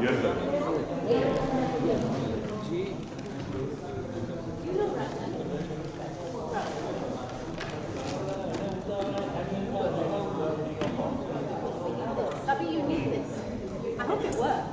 Yes, sir. Sabby, you need this. I hope it works.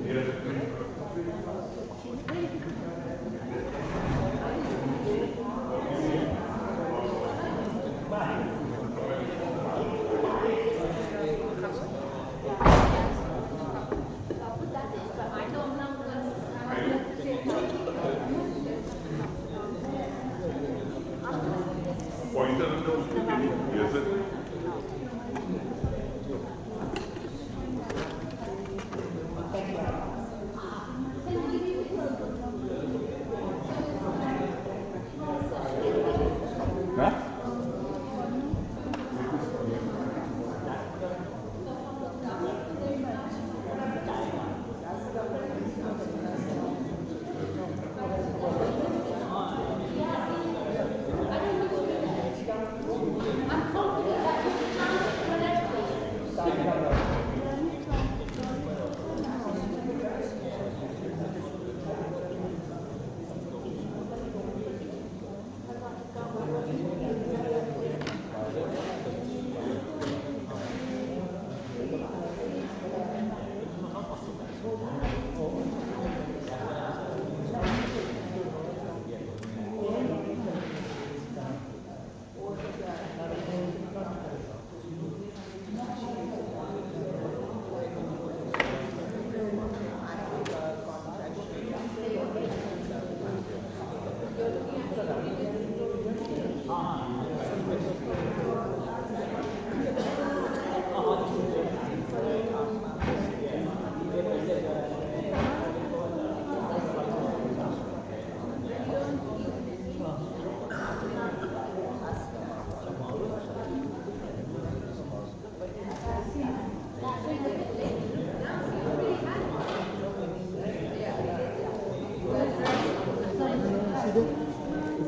Yes, sir. Huh?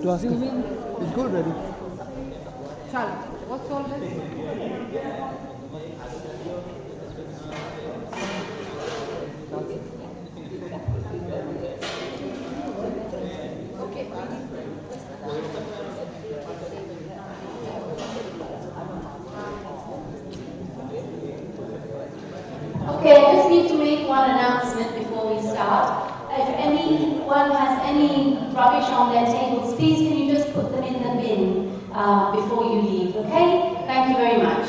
To ask him. It's good already. Charlie, what's all this? Okay, I just need to make one announcement before we start. If anyone has any rubbish on their tables, please can you just put them in the bin before you leave, okay? Thank you very much.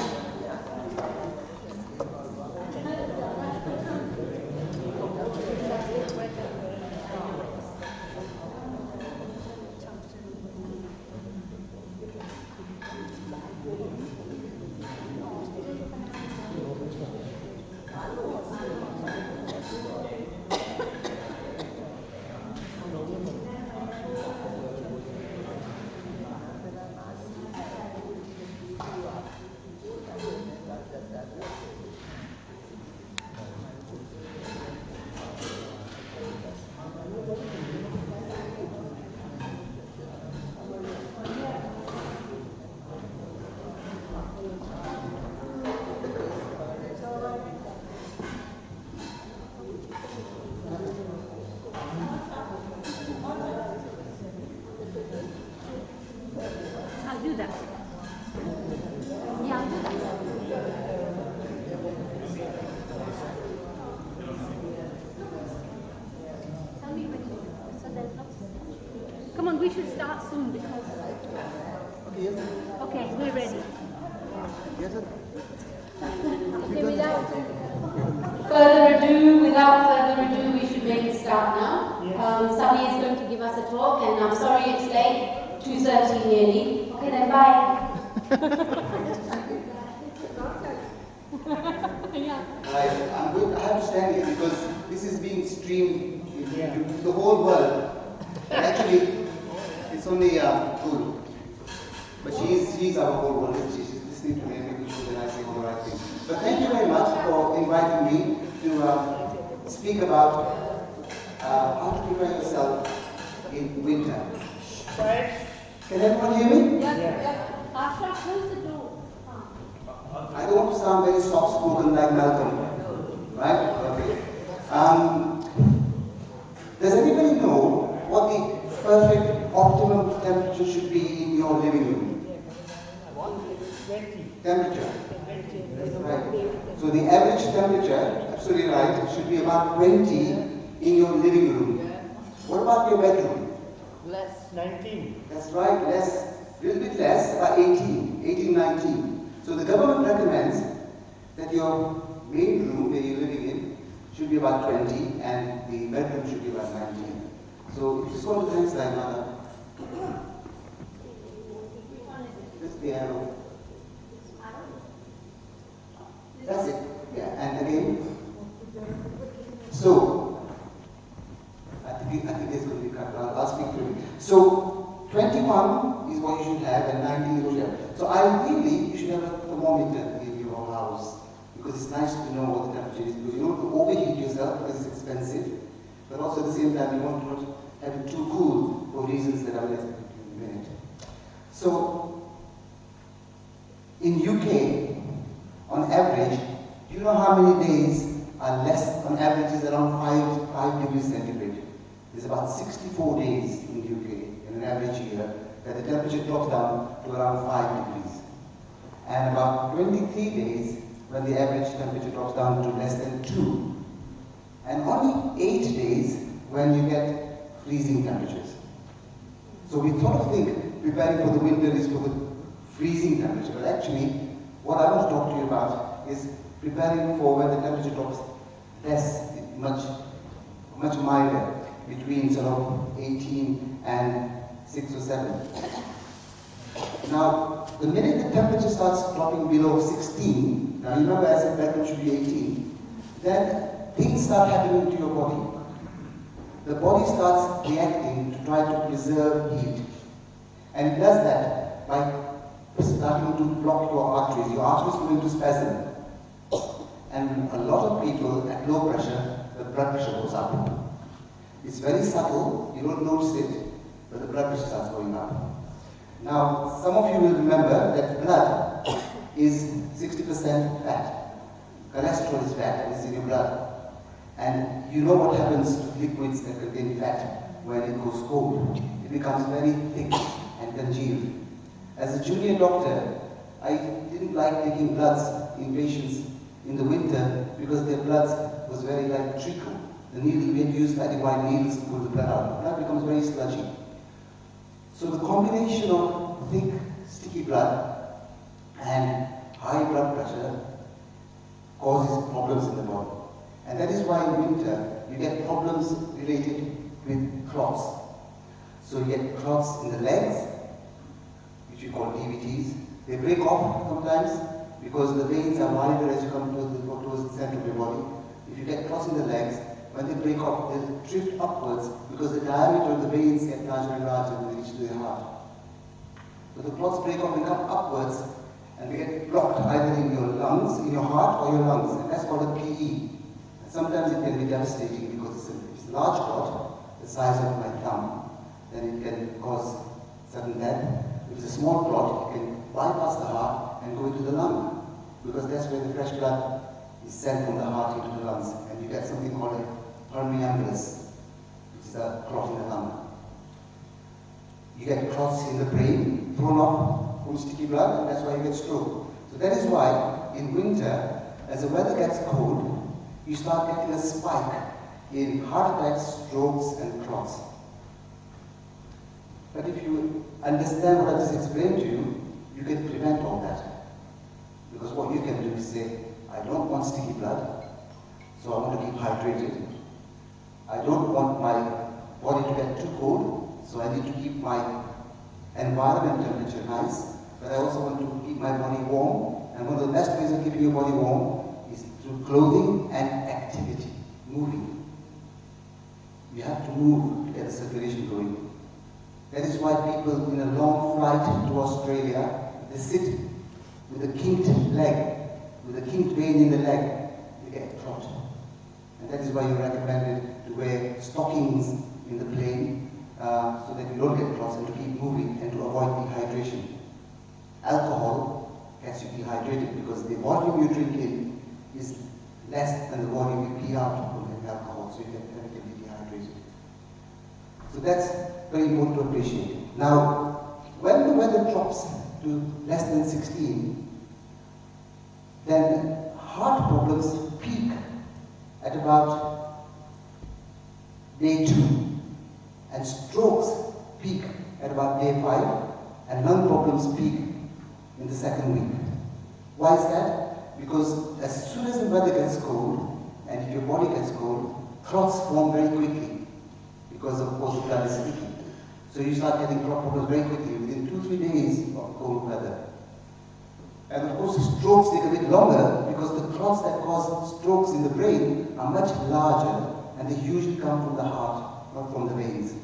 I'll do that. Yeah, I'll do that. Tell me when you so there's no. Come on, we should start soon because. Okay, yes, sir. Okay, we're ready. Yes, sir. Okay, without further ado, we should make a start. the talk, and I'm sorry it's late, 2:30 nearly. Okay then, bye. I'm good. I have to stand here because this is being streamed to the whole world. And actually, it's only good. But she's our whole world. She's listening to me and making sure that I say all the right things. But thank you very much for inviting me to speak about how to prepare yourself in winter. Can everyone hear me? Yeah. Asha, close the door. I don't want to sound very soft-spoken like Malcolm, right? Okay. Does anybody know what the perfect optimum temperature should be in your living room? 20. Temperature. Right. So the average temperature, absolutely right, should be about 20 in your living room. What about your bedroom? Less. 19. That's right, less, a little bit less, about 18, 19. So the government recommends that your main room where you're living in should be about 20 and the bedroom should be about 19. So just go to the next slide, Mother. Just the arrow. That's it. Yeah, and again. So I think it's going to be cut. I'll speak through it. So 21 is what you should have and 19 is what you have. So ideally, you should have a thermometer in your house because it's nice to know what the temperature is because you don't want to overheat yourself because it's expensive, but also at the same time you want to not have it too cool for reasons that I will explain in a minute. So in UK, on average, do you know how many days are less, on average is around 5 degrees centigrade. There's about 64 days in the UK in an average year that the temperature drops down to around 5 degrees. And about 23 days when the average temperature drops down to less than 2. And only 8 days when you get freezing temperatures. So we sort of think preparing for the winter is for the freezing temperature, but actually what I want to talk to you about is preparing for when the temperature drops less, much milder, between sort of 18 and 6 or 7. Now, the minute the temperature starts dropping below 16, now you remember I said bedroom should be 18, then things start happening to your body. The body starts reacting to try to preserve heat. And it does that by starting to block your arteries. Your arteries go into spasm. And a lot of people at low pressure, the blood pressure goes up. It's very subtle, you don't notice it, but the blood pressure starts going up. Now, some of you will remember that blood is 60% fat. Cholesterol is fat, it's in your blood. And you know what happens to liquids that contain fat when it goes cold. It becomes very thick and congealed. As a junior doctor, I didn't like taking bloods in patients in the winter because their blood was very like treacle. The needle, we had to use fatty white needles to pull the blood out. The blood becomes very sludgy. So the combination of thick, sticky blood and high blood pressure causes problems in the body. And that is why in winter you get problems related with clots. So you get clots in the legs, which we call DVTs. They break off sometimes because the veins are wider as you come towards the center of your body. If you get clots in the legs, when they break off, they drift upwards because the diameter of the veins get larger and larger when they reach to the heart. So the clots break off and come upwards and they get blocked either in your lungs, in your heart or your lungs, and that's called a PE. And sometimes it can be devastating because it's a large clot, the size of my thumb, then it can cause sudden death. If it's a small clot, it can bypass the heart and go into the lung because that's where the fresh blood is sent from the heart into the lungs, and you get something called a permeambulus, which is a clot in the lung. You get clots in the brain thrown off from sticky blood, and that's why you get stroke. So that is why in winter, as the weather gets cold, you start getting a spike in heart attacks, strokes, and clots. But if you understand what I just explained to you, you can prevent all that. Because what you can do is say, I don't want sticky blood, so I want to keep hydrated. I don't want my body to get too cold, So I need to keep my environment temperature nice, but I also want to keep my body warm. And one of the best ways of keeping your body warm is through clothing and activity, moving. You have to move to get the circulation going. That is why people in a long flight to Australia, they sit with a kinked leg, with a kinked vein in the leg, they get clot. And that is why you're recommended to wear stockings in the plane so that you don't get clots and to keep moving and to avoid dehydration. Alcohol gets you dehydrated because the volume you drink in is less than the volume you pee out from the alcohol, so you get chemically dehydrated. So that's very important to appreciate. Now, when the weather drops to less than 16, then heart problems peak at about day 2, and strokes peak at about day 5, and lung problems peak in the second week. Why is that? Because as soon as the weather gets cold, and if your body gets cold, clots form very quickly, because of course the blood is sticky. So you start getting clot problems very quickly, within 2-3 days of cold weather. And of course, the strokes take a bit longer because the clots that cause strokes in the brain are much larger, and they usually come from the heart, not from the veins.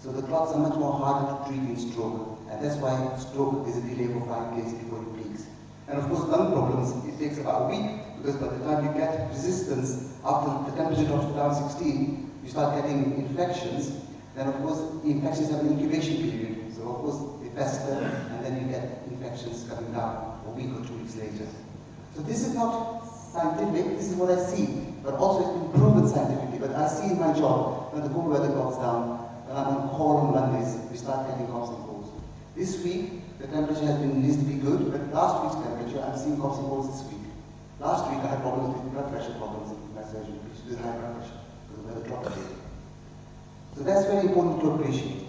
So the clots are much more harder to treat in stroke, and that's why stroke is a delay for 5 days before it peaks. And of course, lung problems, it takes about a week, because by the time you get resistance, after the temperature drops to down 16, you start getting infections. Then of course, the infections have an incubation period. So of course, they fester, and then you get infections coming down a week or 2 weeks later. So this is not scientific, this is what I see, but also it's been proven scientifically. But I see in my job, when the cold weather drops down, when I'm on call on Mondays, we start getting coughs and colds. This week, the temperature has been reasonably good, but last week's temperature, I'm seeing coughs and colds this week. Last week, I had problems with blood pressure problems in my surgery, which is high blood pressure, because the weather dropped. So that's very important to appreciate.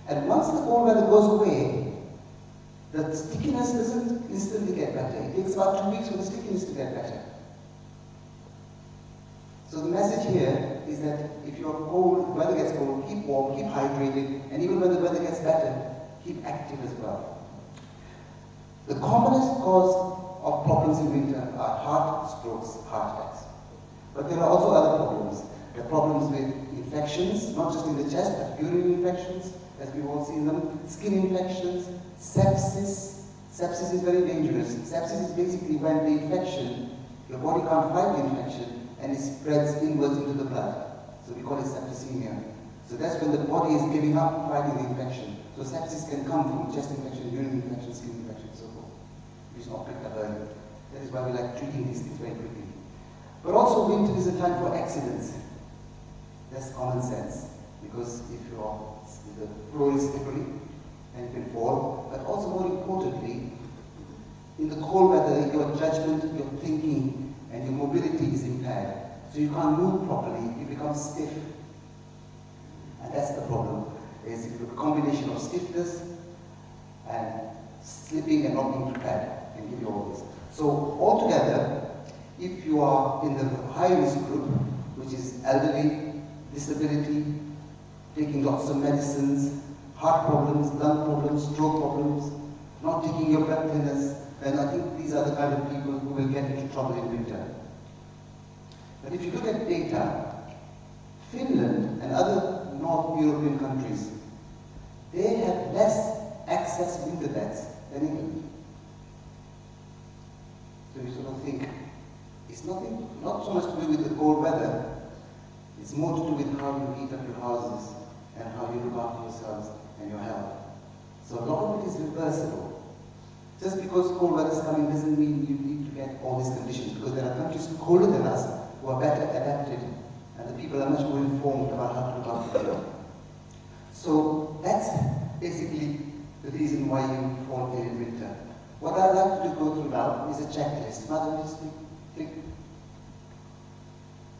And once the cold weather goes away, the stickiness doesn't instantly get better. It takes about 2 weeks for the stickiness to get better. So the message here is that if you're cold, the weather gets cold, keep warm, keep hydrated, and even when the weather gets better, keep active as well. The commonest cause of problems in winter are heart strokes, heart attacks. But there are also other problems. There are problems with infections, not just in the chest, but urinary infections, as we've all seen them, skin infections, sepsis. Sepsis is very dangerous. Sepsis is basically when the infection, your body can't fight the infection, and it spreads inwards into the blood. So we call it septicemia. So that's when the body is giving up fighting the infection. So sepsis can come from chest infection, urinary infection, skin infection, and so forth. It's not picked up early. That is why we like treating these things very quickly. But also winter is a time for accidents. That's common sense. Because if the floor is slippery, and you can fall. But also more importantly, in the cold weather, your judgment, your thinking, and your mobility is impaired. So you can't move properly, you become stiff. And that's the problem. Is a combination of stiffness and slipping and not being prepared can give you all this. So altogether, if you are in the high risk group, which is elderly, disability, taking lots of medicines, heart problems, lung problems, stroke problems, not taking your blood thinners, then I think these are the kind of people who will get into trouble in winter. But if you look at data, Finland and other North European countries, they have less excess winter deaths than England. So you sort of think, it's nothing, not so much to do with the cold weather, it's more to do with how you heat up your houses and how you look after yourselves and your health. So a lot of it is reversible. Just because cold weather is coming doesn't mean you need to get all these conditions, because there are countries colder than us who are better adapted, and the people are much more informed about how to look after themselves. So that's basically the reason why you fall ill in winter. What I'd like to go through now is a checklist. Madam, just click.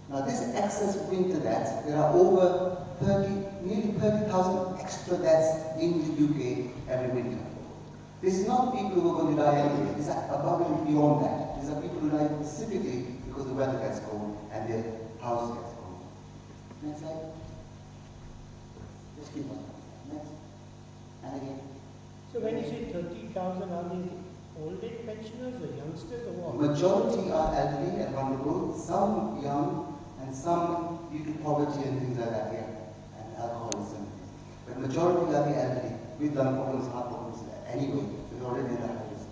Now this excess winter deaths, there are over nearly 30,000 extra deaths in the UK every winter. This is not people who are going to die anyway. These are above and beyond that. These are people who die specifically because the weather gets cold and their house gets cold. Next slide. Just keep on. Next. And again. So when you say 30,000, are they old age pensioners or youngsters or what? Majority are elderly and vulnerable, some young, and some due to poverty and things like that, yeah, and alcoholism. But majority are the elderly with lung problems, heart problems anyway, so they're already in the high risk.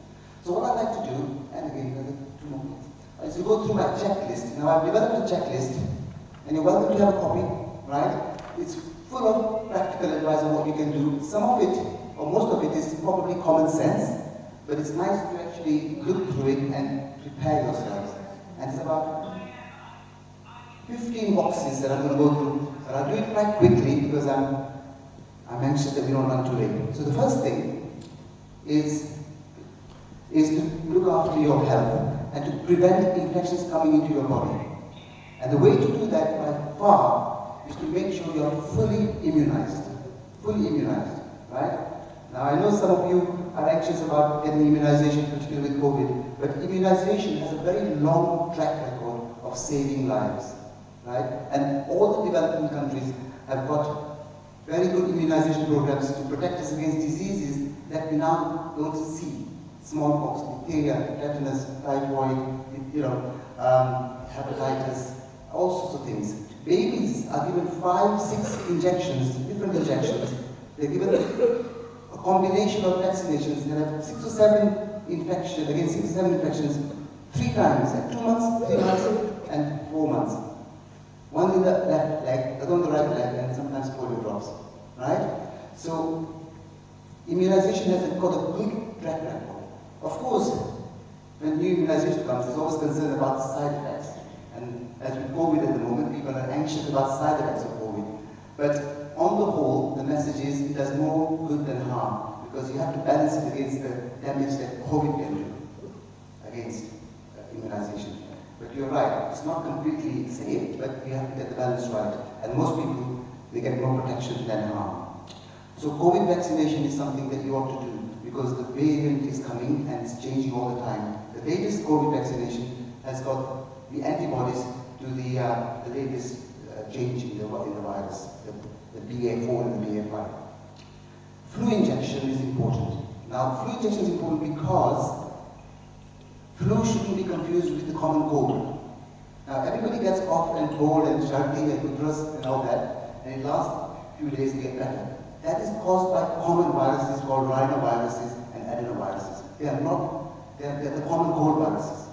So what I'd like to do, and again, another 2 more minutes, is to go through my checklist. Now I've developed a checklist, and you're welcome to have a copy, right? It's full of practical advice on what you can do. Some of it, or most of it, is probably common sense, but it's nice to actually look through it and prepare yourselves. And it's about 15 boxes that I'm going to go through, but I'll do it quite quickly because I'm anxious that we don't run too late. So the first thing is to look after your health and to prevent infections coming into your body. And the way to do that by far is to make sure you are fully immunized, right? Now I know some of you are anxious about getting immunization, particularly with COVID, but immunization has a very long track record of saving lives, right? And all the developing countries have got very good immunization programs to protect us against diseases that we now don't see. Smallpox, diphtheria, tetanus, typhoid, hepatitis, all sorts of things. Babies are given 5, 6 injections, different injections. They're given a combination of vaccinations. They have 6 or 7 infections, against 6 or 7 infections, 3 times, at 2 months, 3 months, and 4 months. One in the left leg, the other on the right leg, and sometimes polio drops, right? So, immunization has got a good track record. Of course, when new immunization comes, there's always concern about side effects. And as with COVID at the moment, people are anxious about side effects of COVID. But on the whole, the message is it does more good than harm, because you have to balance it against the damage that COVID can do against immunization. But you're right, it's not completely safe, but you have to get the balance right. And most people, they get more protection than harm. So COVID vaccination is something that you ought to do, because the variant is coming and it's changing all the time. The latest COVID vaccination has got the antibodies to the latest change in the virus, the BA4 and the BA5. Flu injection is important. Now, flu injection is important because flu shouldn't be confused with the common cold. Now, everybody gets off and cold and shouting and uterus and all that, and it lasts a few days to get better. That is caused by common viruses called rhinoviruses and adenoviruses. They are not, they're the common cold viruses.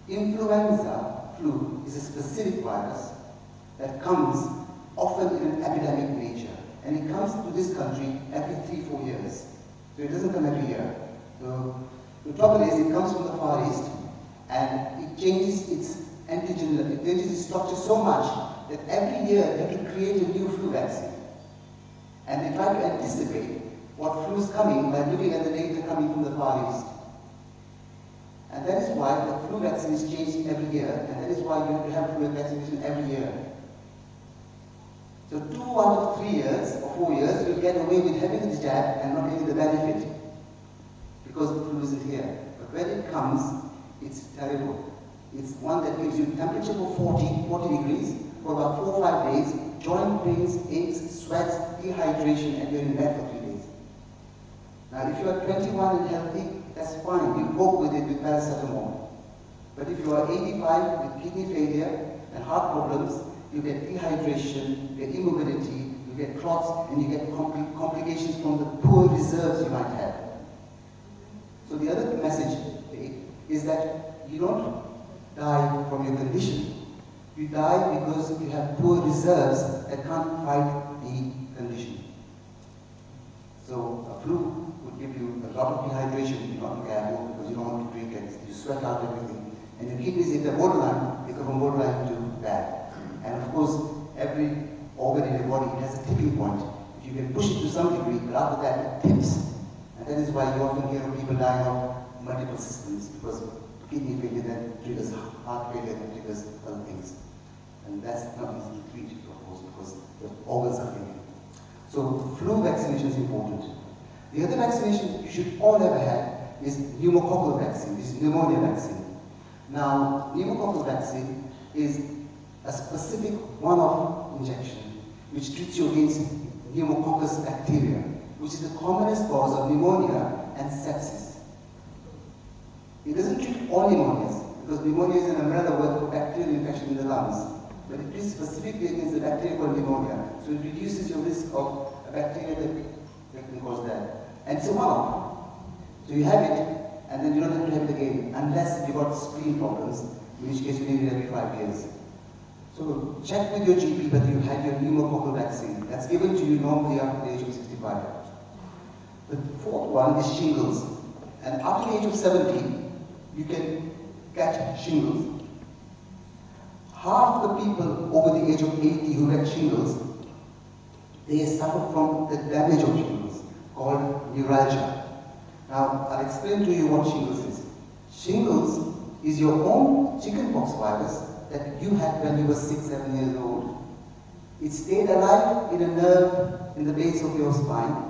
Influenza, flu, is a specific virus that comes often in an epidemic nature. And it comes to this country every 3-4 years. So it doesn't come every year. So the trouble is, it comes from the Far East, and it changes its antigen, it changes its structure so much that every year they have to create a new flu vaccine. And they try to anticipate what flu is coming by looking at the data coming from the Far East. And that is why the flu vaccine is changed every year, and that is why you have to have flu vaccination every year. So 2 out of 3 years or 4 years, you'll get away with having the jab and not getting the benefit, because the flu isn't here. But when it comes, it's terrible. It's one that gives you temperature for 40 degrees for about 4 or 5 days, joint pains, aches, sweats, dehydration, and you're in bed for 3 days. Now, if you are 21 and healthy, that's fine. You cope with it with paracetamol. But if you are 85 with kidney failure and heart problems, you get dehydration, you get immobility, you get clots, and you get complications from the poor reserves you might have. So the other message is that you don't die from your condition. You die because you have poor reserves that can't fight the condition. So a flu would give you a lot of dehydration if you don't careful, because you don't want to drink it. You sweat out everything. And your kidneys, if they're borderline, they go from borderline to bad. And of course, every organ in your body has a tipping point. If you can push it to some degree, but after that it tips. And that is why you often hear of people dying of multiple systems, because kidney failure then triggers heart failure, then triggers other things. And that's not easy to treat, of course, because the organs are failing. So flu vaccination is important. The other vaccination you should all ever have is pneumococcal vaccine, this is pneumonia vaccine. Now, pneumococcal vaccine is a specific one-off injection. which treats you against pneumococcus bacteria, which is the commonest cause of pneumonia and sepsis. It doesn't treat all pneumonias, because pneumonia is an umbrella word for bacterial infection in the lungs, but it treats specifically against the bacteria called pneumonia, so it reduces your risk of a bacteria that can cause that. And it's a one-off. So you have it, and then you don't have to have it again, unless you've got spleen problems, in which case you need it every 5 years. So check with your GP that you had your pneumococcal vaccine. That's given to you normally after the age of 65. The fourth one is shingles. And after the age of 70, you can catch shingles. Half the people over the age of 80 who get shingles, they suffer from the damage of shingles, called neuralgia. Now, I'll explain to you what shingles is. Shingles is your own chickenpox virus that you had when you were 6, 7 years old. It stayed alive in a nerve in the base of your spine.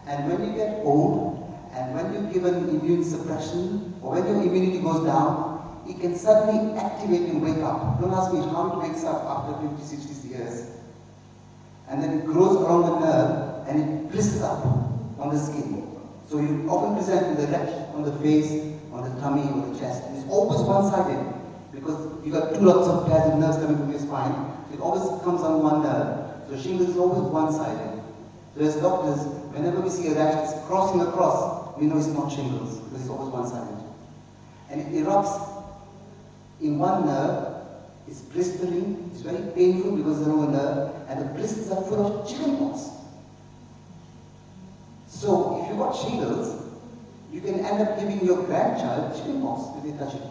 And when you get old, and when you're given immune suppression, or when your immunity goes down, it can suddenly activate and wake up. Don't ask me how it wakes up after 50, 60 years. And then it grows around the nerve, and it blisters up on the skin. So you often present with a rash on the face, on the tummy, or the chest. And it's always one-sided, because you've got 2 lots of pairs of nerves coming from your spine. So it always comes on one nerve. So shingles is always one-sided. So as doctors, whenever we see a rash that's crossing across, we know it's not shingles, because it's always one-sided. And it erupts in one nerve. It's blistering, it's very painful because it's on a nerve, and the blisters are full of chickenpox. So if you've got shingles, you can end up giving your grandchild chickenpox if they touch it.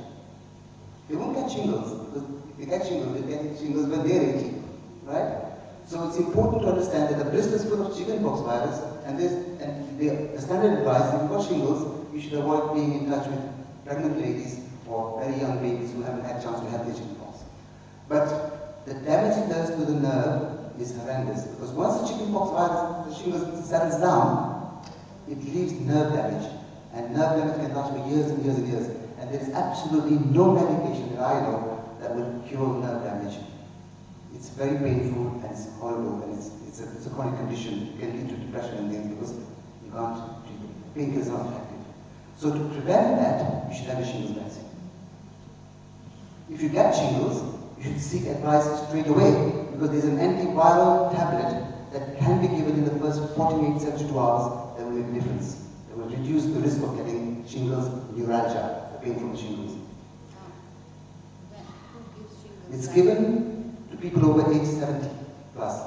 They won't get shingles, because if they get shingles, they get shingles when they're 80, right? So it's important to understand that the blister is full of chickenpox virus, and the standard advice, if you've got shingles, you should avoid being in touch with pregnant ladies or very young babies who haven't had a chance to have their chickenpox. But the damage it does to the nerve is horrendous, because once the chickenpox virus, the shingles settles down, it leaves nerve damage, and nerve damage can last for years and years and years, and there is absolutely no medication that I know that will cure nerve damage. It's very painful, and it's horrible, and it's a chronic condition. It can lead to depression and things, because you can't treat it. Painkillers are not effective. So to prevent that, you should have a shingles vaccine. If you get shingles, you should seek advice straight away, because there's an antiviral tablet that can be given in the first 48, 72 hours that will make a difference. That will reduce the risk of getting shingles, neuralgia, the pain from the shingles. It's given to people over age 70 plus.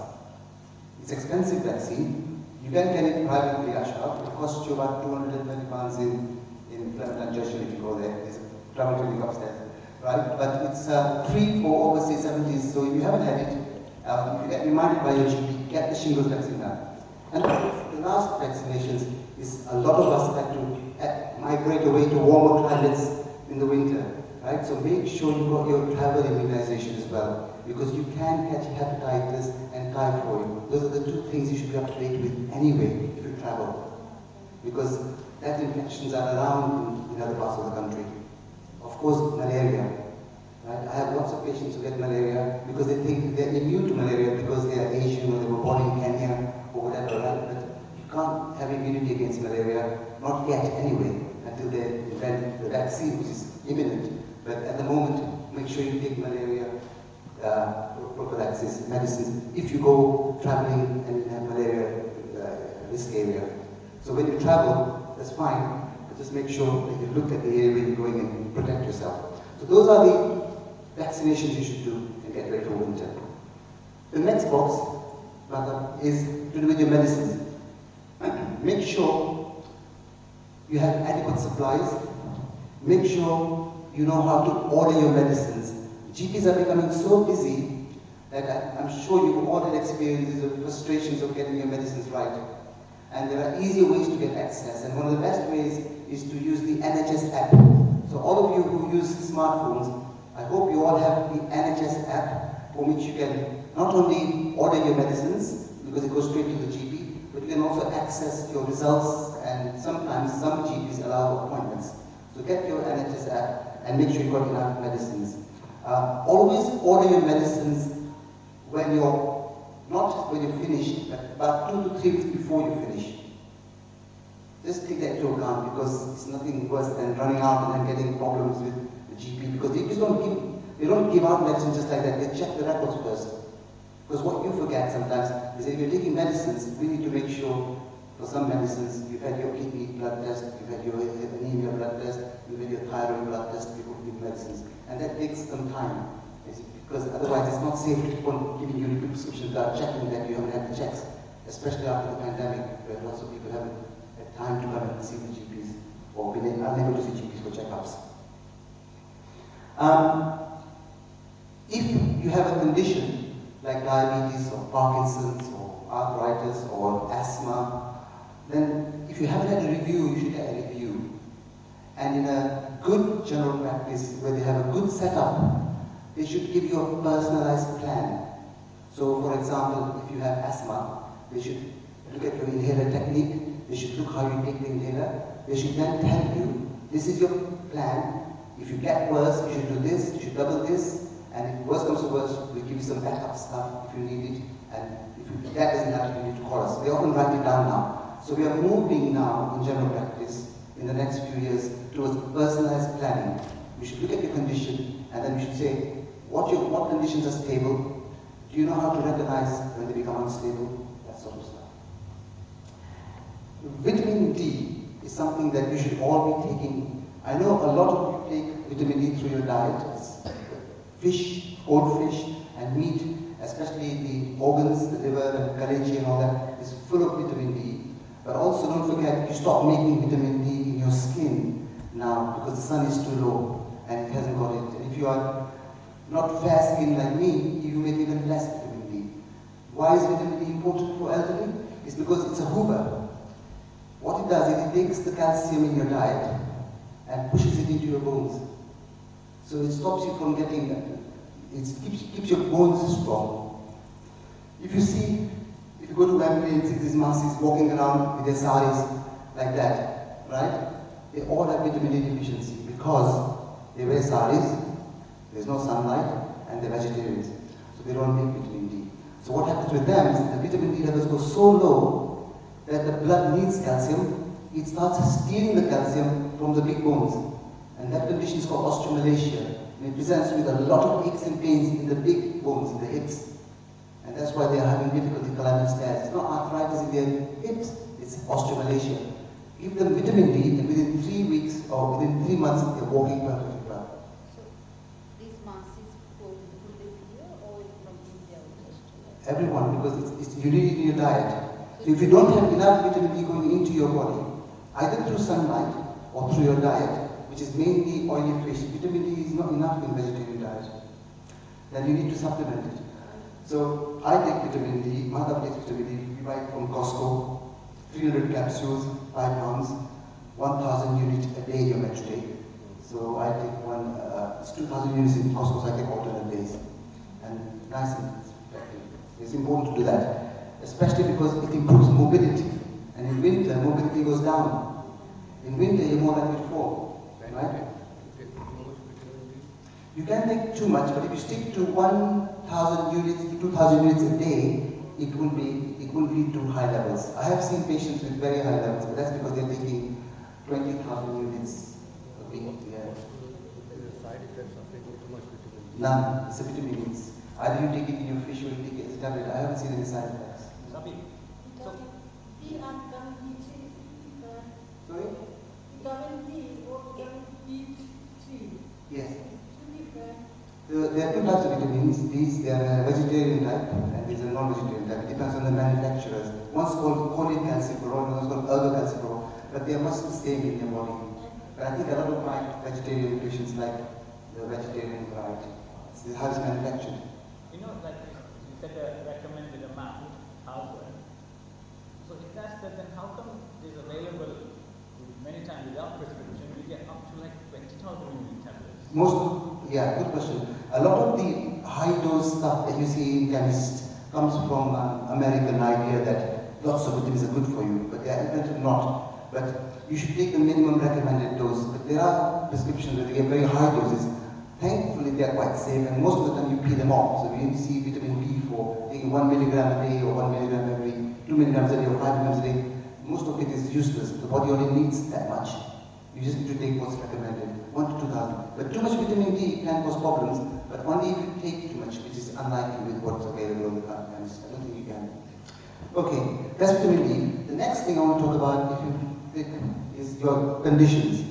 It's an expensive vaccine. You can get it privately, Ashraf. It costs you about £230 in Clement Junction if you go there. There's a travel clinic upstairs. Right? But it's free for over, say, 70s. So if you haven't had it, if you get reminded by your GP, get the shingles vaccine now. And the last vaccinations is a lot of us like to migrate away to warmer climates in the winter. Right? So make sure you've got your travel immunization as well, because you can catch hepatitis and typhoid. Those are the 2 things you should be up to date with anyway if you travel, because that infections are around in other parts of the country. Of course, malaria. Right? I have lots of patients who get malaria because they think they're immune to malaria because they are Asian or they were born in Kenya or whatever. Right? But you can't have immunity against malaria, not yet anyway, until they invent the vaccine, which is imminent. But at the moment, make sure you take malaria prophylaxis medicines if you go traveling and have malaria risk area. So when you travel, that's fine. Just make sure that you look at the area where you're going and protect yourself. So those are the vaccinations you should do and get ready for winter. The next box, rather, is to do with your medicines. Make sure you have adequate supplies. Make sure you know how to order your medicines. GPs are becoming so busy that I'm sure you've all had experiences of frustrations of getting your medicines right. And there are easier ways to get access, and one of the best ways is to use the NHS app. So all of you who use smartphones, I hope you all have the NHS app, for which you can not only order your medicines, because it goes straight to the GP, but you can also access your results, and sometimes some GPs allow appointments. So get your NHS app and make sure you've got enough medicines. Always order your medicines when you're Not when you finish, but about 2 to 3 weeks before you finish. Just take that into account, because it's nothing worse than running out and then getting problems with the GP, because GPs don't give out medicine just like that. They check the records first. Because what you forget sometimes is that if you're taking medicines, we need to make sure for some medicines you've had your kidney blood test, you've had your anemia blood test, you've had your thyroid blood test before giving medicines. And that takes some time, because otherwise it's not safe to keep on giving you repeat prescriptions without checking that you haven't had the checks, especially after the pandemic, where lots of people haven't had time to come and see the GPs, or been unable to see GPs for checkups. If you have a condition like diabetes or Parkinson's or arthritis or asthma, then if you haven't had a review, you should get a review. And in a good general practice where they have a good setup, they should give you a personalized plan. So for example, if you have asthma, they should look at your inhaler technique, they should look how you take the inhaler, they should then tell you, this is your plan. If you get worse, you should do this, you should double this, and if worse comes to worse, we'll give you some backup stuff if you need it, and if that doesn't happen, you need to call us. They often write it down now. So we are moving now in general practice in the next few years towards personalized planning. We should look at your condition, and then we should say, what conditions are stable? Do you know how to recognize when they become unstable? That sort of stuff. Vitamin D is something that you should all be taking. I know a lot of you take vitamin D through your diet. Fish, cold fish, and meat, especially the organs, the liver, and kalechi and all that, is full of vitamin D. But also don't forget, you stop making vitamin D in your skin now because the sun is too low and it hasn't got it. And if you are not fair skinned like me, you make even less vitamin D. Why is vitamin D important for elderly? It's because it's a hoover. What it does is it takes the calcium in your diet and pushes it into your bones. So it stops you from getting, it keeps your bones strong. If you go to Wembley and see these masses walking around with their saris like that, right? They all have vitamin D deficiency because they wear saris, there's no sunlight, and they're vegetarians. So they don't make vitamin D. So what happens with them is the vitamin D levels go so low that the blood needs calcium. It starts stealing the calcium from the big bones. And that condition is called osteomalacia. And it presents with a lot of aches and pains in the big bones, in the hips. And that's why they are having difficulty climbing stairs. It's not arthritis in their hips, it's osteomalacia. Give them vitamin D, and within 3 weeks or within 3 months, they're walking perfectly well. So, these masses go to here or from India or Australia? Everyone, because you need it in your diet. So if you don't have enough vitamin D going into your body, either through sunlight or through your diet, which is mainly oily fish, vitamin D is not enough in vegetarian diet, then you need to supplement it. So I take vitamin D, mother takes vitamin D, we buy it from Costco, 300 capsules, 5 pounds, 1,000 units a day you're meant to take. So I take one, it's 2,000 units in Costco, so I take alternate days. And nice and effective. It's important to do that, especially because it improves mobility. And in winter, mobility goes down. In winter, you're more likely to fall. Right? You can take too much, but if you stick to 1,000 units to 2,000 units a day, it won't lead to high levels. I have seen patients with very high levels, but that's because they're taking 20,000 units a week. Yeah. None. It's a vitamin. Either you take it in your fish or you take it as a tablet. I haven't seen any side effects. Sabby. So, Sorry? Yes. There are two types of vitamins. They are a vegetarian type and there's a non-vegetarian type. It depends on the manufacturers. One's called cholecalciferol, one's called ergocalciferol, but they are much the same in your body. But I think a lot of my vegetarian patients like the vegetarian variety. It's how it's manufactured. you know, like you said, recommended amount, however. So if that's that, then how come it is available many times without prescription? We get up to like 20,000 unit tablets. Good question. A lot of the high dose stuff that you see in chemists comes from American idea that lots of vitamins are good for you, but they are evidently not. But you should take the minimum recommended dose. But there are prescriptions where they get very high doses. Thankfully, they are quite safe, and most of the time you pee them off. So when you see vitamin B4, taking 1 milligram a day or 1 milligram every 2 milligrams a day or 5 milligrams a day, most of it is useless. The body only needs that much. You just need to take what's recommended, 1 to 2,000. But too much vitamin D can cause problems, but only if you take too much, which is unlikely with what's available in the current times. I don't think you can. Okay, that's vitamin D. The next thing I want to talk about, if you think, is your conditions.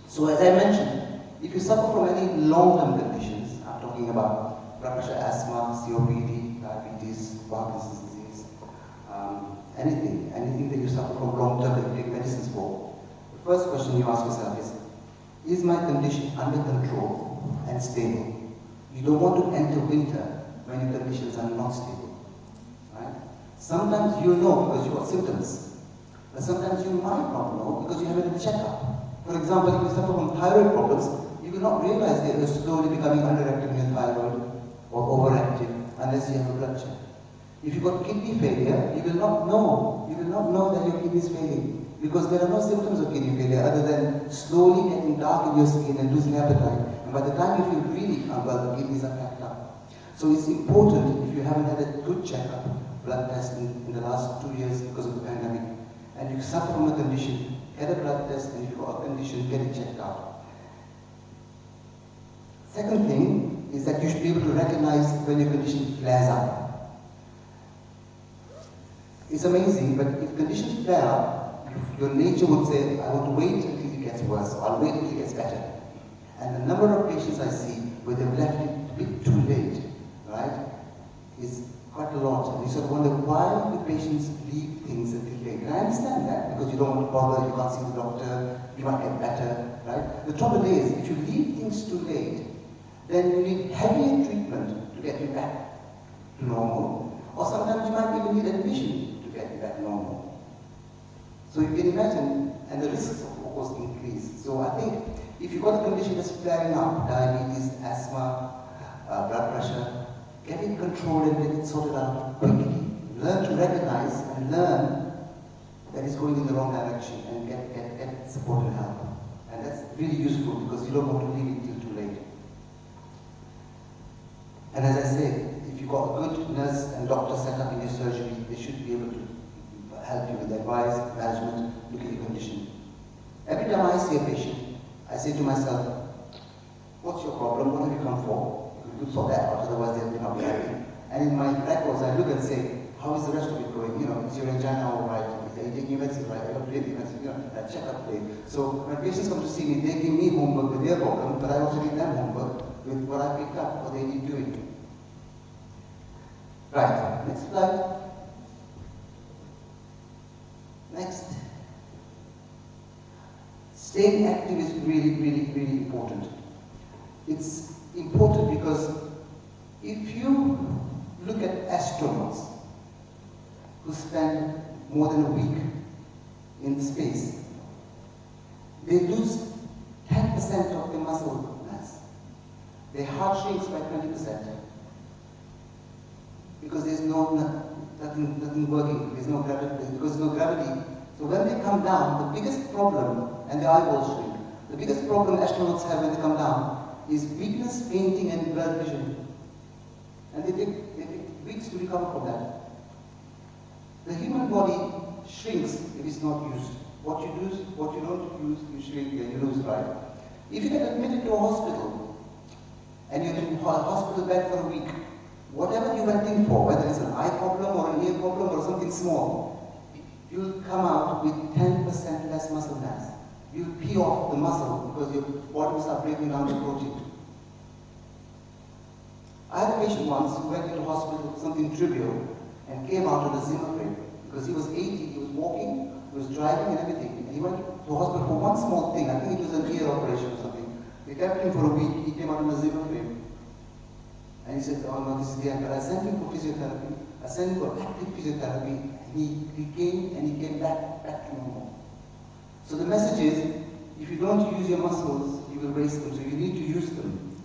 So as I mentioned, if you suffer from any long-term conditions, I'm talking about blood pressure, asthma, COPD, diabetes, Parkinson's disease, anything that you suffer from long-term that you take medicines for, the first question you ask yourself is my condition under control and stable? You don't want to enter winter when your conditions are not stable, right? Sometimes you know because you have symptoms, but sometimes you might not know because you haven't had a checkup. For example, if you suffer from thyroid problems, you will not realize that you're slowly becoming underactive in your thyroid or overactive unless you have a blood check. If you've got kidney failure, you will not know. You will not know that your kidney is failing because there are no symptoms of kidney failure other than slowly getting dark in your skin and losing appetite. And by the time you feel really unwell, the kidneys are packed up. So it's important, if you haven't had a good checkup, blood test in the last 2 years because of the pandemic, and you suffer from a condition, get a blood test, and if you've got a condition, get it checked out. Second thing is that you should be able to recognize when your condition flares up. It's amazing, but if conditions flare up, your nature would say, I want to wait until it gets worse, or I'll wait until it gets better. And the number of patients I see where they've left it a bit too late, right, is quite a lot. And you sort of wonder, why do patients leave things until late? And I understand that, because you don't want to bother, you can't see the doctor, you might get better, right? The trouble is, if you leave things too late, then you need heavier treatment to get you back to normal. Or sometimes you might even need admission to get you back to normal. So you can imagine, and the risks of course increase. So I think if you've got a condition that's flaring up, diabetes, asthma, blood pressure, get it controlled and get it sorted out quickly. Learn to recognize and learn that it's going in the wrong direction and get support and help. And that's really useful because you don't want to leave it till too late. And as I said, if you've got a good nurse and doctor set up in your surgery, they should be able to help you with advice, management, look at your condition. Every time I see a patient, I say to myself, what's your problem? What have you come for? You could sort that out, otherwise they'll not be happy. And in my records, I look and say, how is the rest of it going? You know, is your angina all right? Are you taking your medicine right? Are you taking medicine? You know, that checkup day. So when patients come to see me, they give me homework with their problem, but I also give them homework with what I picked up, what they need doing. Right, next slide. Next. Staying active is really, really, really important. It's important because if you look at astronauts who spend more than a week in space, they lose 10% of their muscle mass. Their heart shrinks by 20%. Because there's nothing working, there's no gravity, because there's no gravity. So when they come down, the biggest problem, and the eyeballs shrink, the biggest problem astronauts have when they come down is weakness, fainting, and blurred vision. And they take weeks to recover from that. The human body shrinks if it's not used. What you lose, what you don't use, you shrink and you lose, right? If you get admitted to a hospital, and you're in a hospital bed for a week, whatever you went in for, whether it's an eye problem or an ear problem or something small, you'll come out with 10% less muscle mass. You'll pee off the muscle because your body will start breaking down the protein. I had a patient once who went into hospital for something trivial and came out with a Zimmer frame because he was 80, he was walking, he was driving and everything. And he went to hospital for one small thing, I think it was an ear operation or something. They kept him for a week, he came out with a Zimmer frame. And he said, oh no, this is the end. But I sent him for physiotherapy. I sent him for active physiotherapy. And he came back to normal. So the message is, if you don't use your muscles, you will waste them. So you need to use them.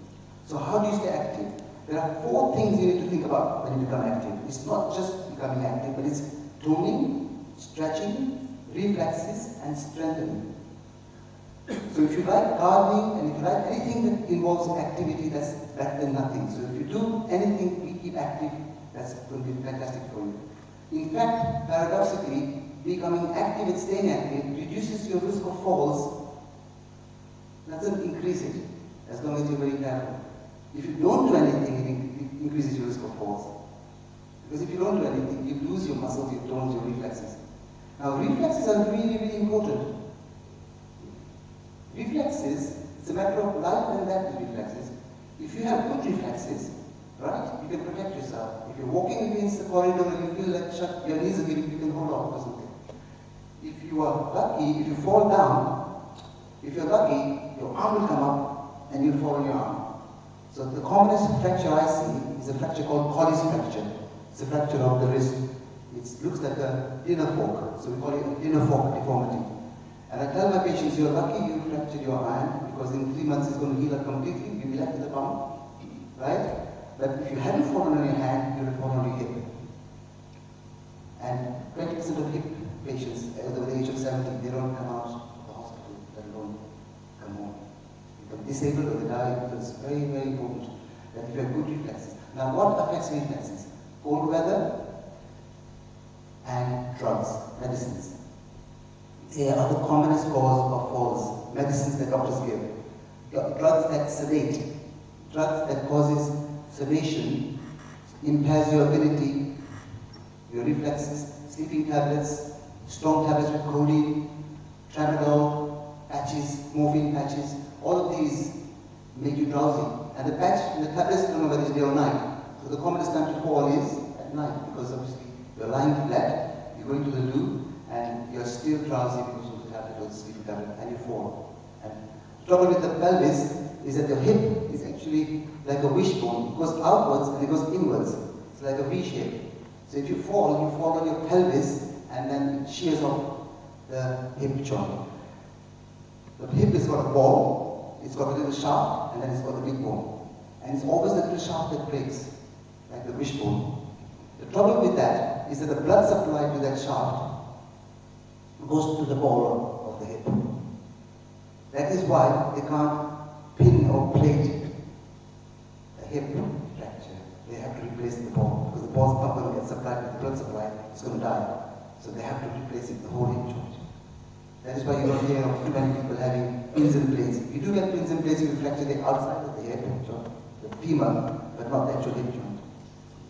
So how do you stay active? There are 4 things you need to think about when you become active. It's not just becoming active, but it's toning, stretching, reflexes, and strengthening. So if you like gardening and if you like anything that involves activity, that's better than nothing. So if you do anything, we keep active, That's going to be fantastic for you. In fact, paradoxically, becoming active and staying active reduces your risk of falls, doesn't increase it, as long as you're very careful. If you don't do anything, it increases your risk of falls. Because if you don't do anything, you lose your muscles, you don't lose your reflexes. Now, reflexes are really, really important. Reflexes, it's a matter of life and death with reflexes. If you have good reflexes, right, you can protect yourself. If you're walking against the corridor and you feel like your knees are giving, you can hold on to something. If you are lucky, if you fall down, if you're lucky, your arm will come up and you'll fall on your arm. So the commonest fracture I see is a fracture called Colles fracture. It's a fracture of the wrist. It looks like a dinner fork, so we call it a dinner fork deformity. And I tell my patients, you're lucky you fractured your hand, because in 3 months it's going to heal up completely, you'll be left with a bump, right? But if you hadn't fallen on your hand, you would have fallen on your hip. And 20% of hip patients over the age of 70, they don't come out of the hospital, let alone come home. They become disabled or they die, because it's very, very important that if you have good reflexes. Now, what affects reflexes? Cold weather and drugs, medicines. They are the commonest cause of falls, medicines that doctors give. Drugs that sedate, drugs that causes sedation, impairs your ability, your reflexes, sleeping tablets, strong tablets with codeine, tramadol, patches, morphine patches, all of these make you drowsy. And the patch, the tablets don't know whether it's day or night. So the commonest time to fall is at night, because obviously you're lying flat, you're going to the loo, and you're still drowsy because of the tablet or the sleeping tablet, and you fall. And the trouble with the pelvis is that your hip is actually like a wishbone. It goes outwards and it goes inwards. It's like a V shape. So if you fall on your pelvis, and then it shears off the hip joint. The hip has got a ball, it's got a little shaft, and then it's got a big bone. And it's always the little shaft that breaks, like the wishbone. The trouble with that is that the blood supply to that shaft goes to the ball of the hip. That is why they can't pin or plate a hip fracture. They have to replace the ball, because the ball's not going to get supplied with the blood supply, it's going to die. So they have to replace it, the whole hip joint. That is why you don't hear of too many people having pins and plates. You do get pins and plates, you fracture the outside of the hip joint, the femur, but not the actual hip joint.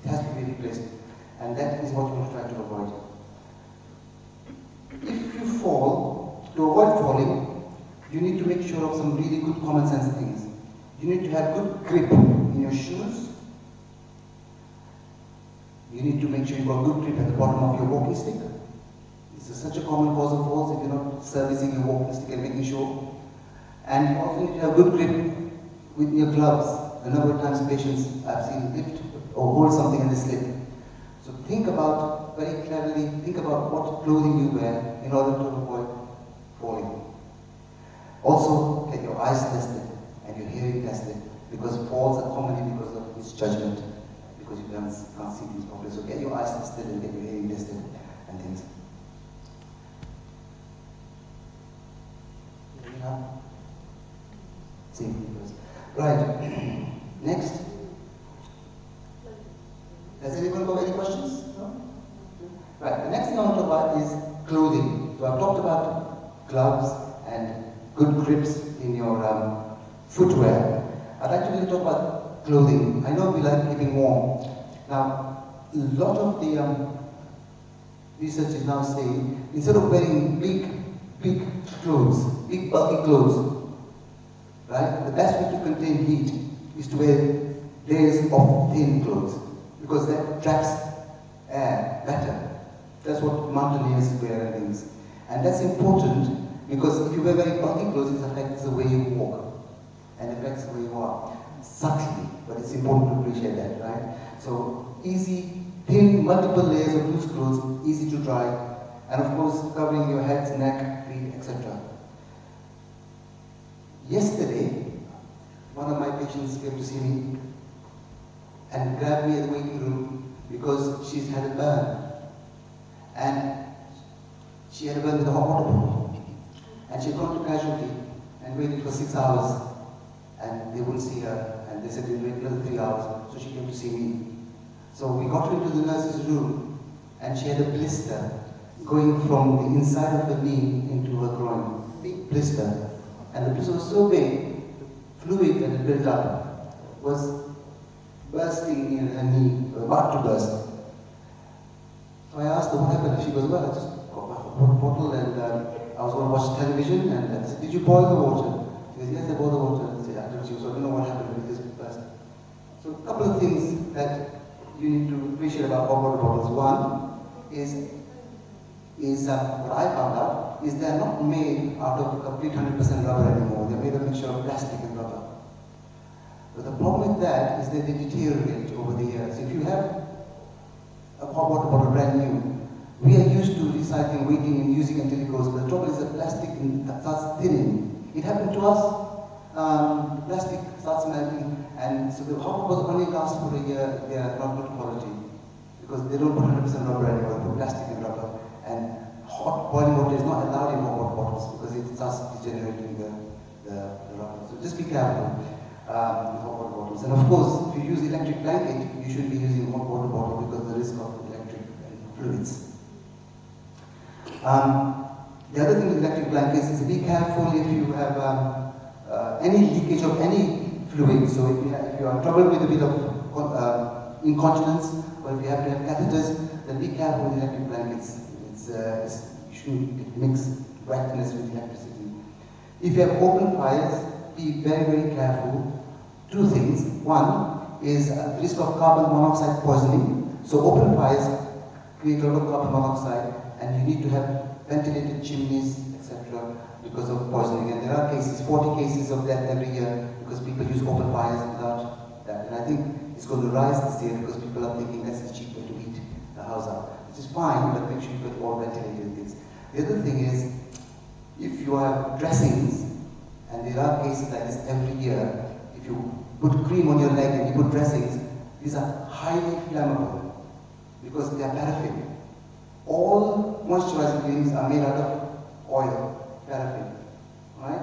It has to be replaced. And that is what you want to try to avoid. If you fall, to avoid falling, you need to make sure of some really good common sense things. You need to have good grip in your shoes. You need to make sure you've got good grip at the bottom of your walking stick. This is such a common cause of falls if you're not servicing your walking stick and making sure. And you also need to have good grip with your gloves. A number of times patients I've seen lift or hold something and they slip. So think about, very cleverly, think about what clothing you wear in order to avoid falling. Also, get your eyes tested and your hearing tested, because falls are commonly because of misjudgment, because you can't see things properly. So get your eyes tested and get your hearing tested and things. Right. Next. Has anyone got any questions? No? Right. The next thing I want to talk about is clothing. So I've talked about gloves and good grips in your footwear. I'd like to really talk about clothing. I know we like keeping warm. Now, a lot of the research is now saying, instead of wearing big clothes, big bulky clothes, right, the best way to contain heat is to wear layers of thin clothes, because that traps air better. That's what mountaineers wear and things. And that's important, because if you wear very bulky clothes, it affects the way you walk, and affects the way you are. Subtly, but it's important to appreciate that, right? So, easy, thin, multiple layers of loose clothes, easy to dry, and of course, covering your head, neck, feet, etc. Yesterday, one of my patients came to see me and grabbed me at the waiting room because she's had a burn. And she had a burn with a hot water bottle. And she had gone to casualty and waited for 6 hours. And they wouldn't see her. And they said, we'll wait another 3 hours. So she came to see me. So we got her into the nurse's room, and she had a blister going from the inside of her knee into her groin. Big blister. And the blister was so big, fluid that had built up was bursting in her knee, about to burst. So I asked her what happened. She goes, well, I just got my water bottle and I was going to watch television, and I said, did you boil the water? She goes, yes, I boiled the water. I said, so I don't know what happened when it just burst. So a couple of things that you need to appreciate about hot water bottles. One is what I found out is they're not made out of complete 100% rubber anymore. They're made of a mixture of plastic and rubber. But the problem with that is that they deteriorate over the years. If you have a hot water bottle brand new, we are used to recycling, waiting and using until it goes. But the trouble is the plastic starts thinning. It happened to us. Plastic starts melting, and so the hot bottles only last for a year. They are not good quality because they don't put 100% rubber anymore. They put plastic and rubber. And hot boiling water is not allowed in hot bottles because it starts degenerating the rubber. So just be careful with hot water bottles. And of course, if you use electric blanket, you should be using hot water bottle because of the risk of electric fluids. The other thing with electric blankets is be careful if you have any leakage of any fluid. So if you are troubled with a bit of incontinence, or if you have to have catheters, then be careful with electric blankets. You shouldn't mix wetness with electricity. If you have open fires, be very, very careful. Two things. One is the risk of carbon monoxide poisoning. So open fires create a lot of carbon monoxide, and you need to have ventilated chimneys, etc., because of poisoning. And there are cases, 40 cases of death every year because people use open fires without that. And I think it's going to rise this year because people are thinking that's the cheap way to heat the house up. Which is fine, but make sure you put all ventilated things. The other thing is, if you have dressings, and there are cases like this every year, if you put cream on your leg and you put dressings, these are highly flammable because they are paraffin. All moisturizing creams are made out of oil, paraffin, right?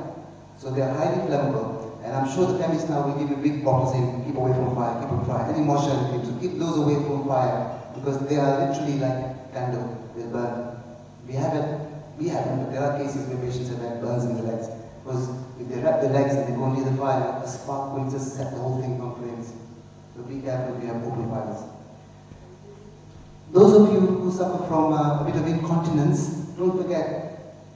So they are highly flammable. And I'm sure the chemists now will give you big bottles saying, keep away from fire, keep from fire. Any moisturizing creams, so keep those away from fire because they are literally like candle, they burn. We haven't, but there are cases where patients have had burns in the legs. Because if they wrap their legs and they go near the fire, a spark will just set the whole thing on flames. So be careful if you have open fires. Those of you who suffer from a bit of incontinence, don't forget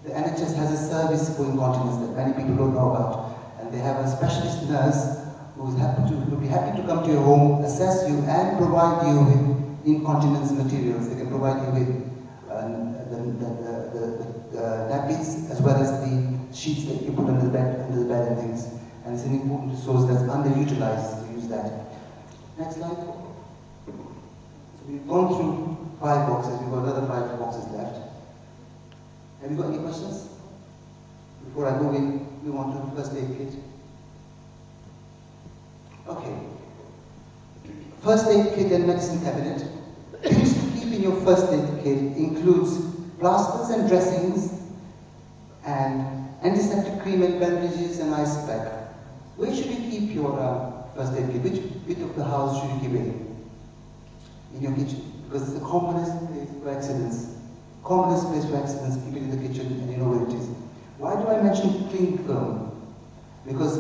the NHS has a service for incontinence that many people don't know about. And they have a specialist nurse who will be happy to come to your home, assess you, and provide you with incontinence materials. They can provide you with the nappies as well as the sheets that you put under the bed and things. And it's an important resource that's underutilized, so use that. Next slide. So we've gone through 5 boxes, we've got another 5 boxes left. Have you got any questions? Before I move on to the first aid kit. Okay. First aid kit and medicine cabinet. Things to keep in your first aid kit includes plasters and dressings and antiseptic cream and bandages and ice pack. Where should you keep your first aid kit? Which bit of the house should you keep it in your kitchen? Because it's the commonest place for accidents. Commonest place for accidents, keep it in the kitchen and you know where it is. Why do I mention cling film? Because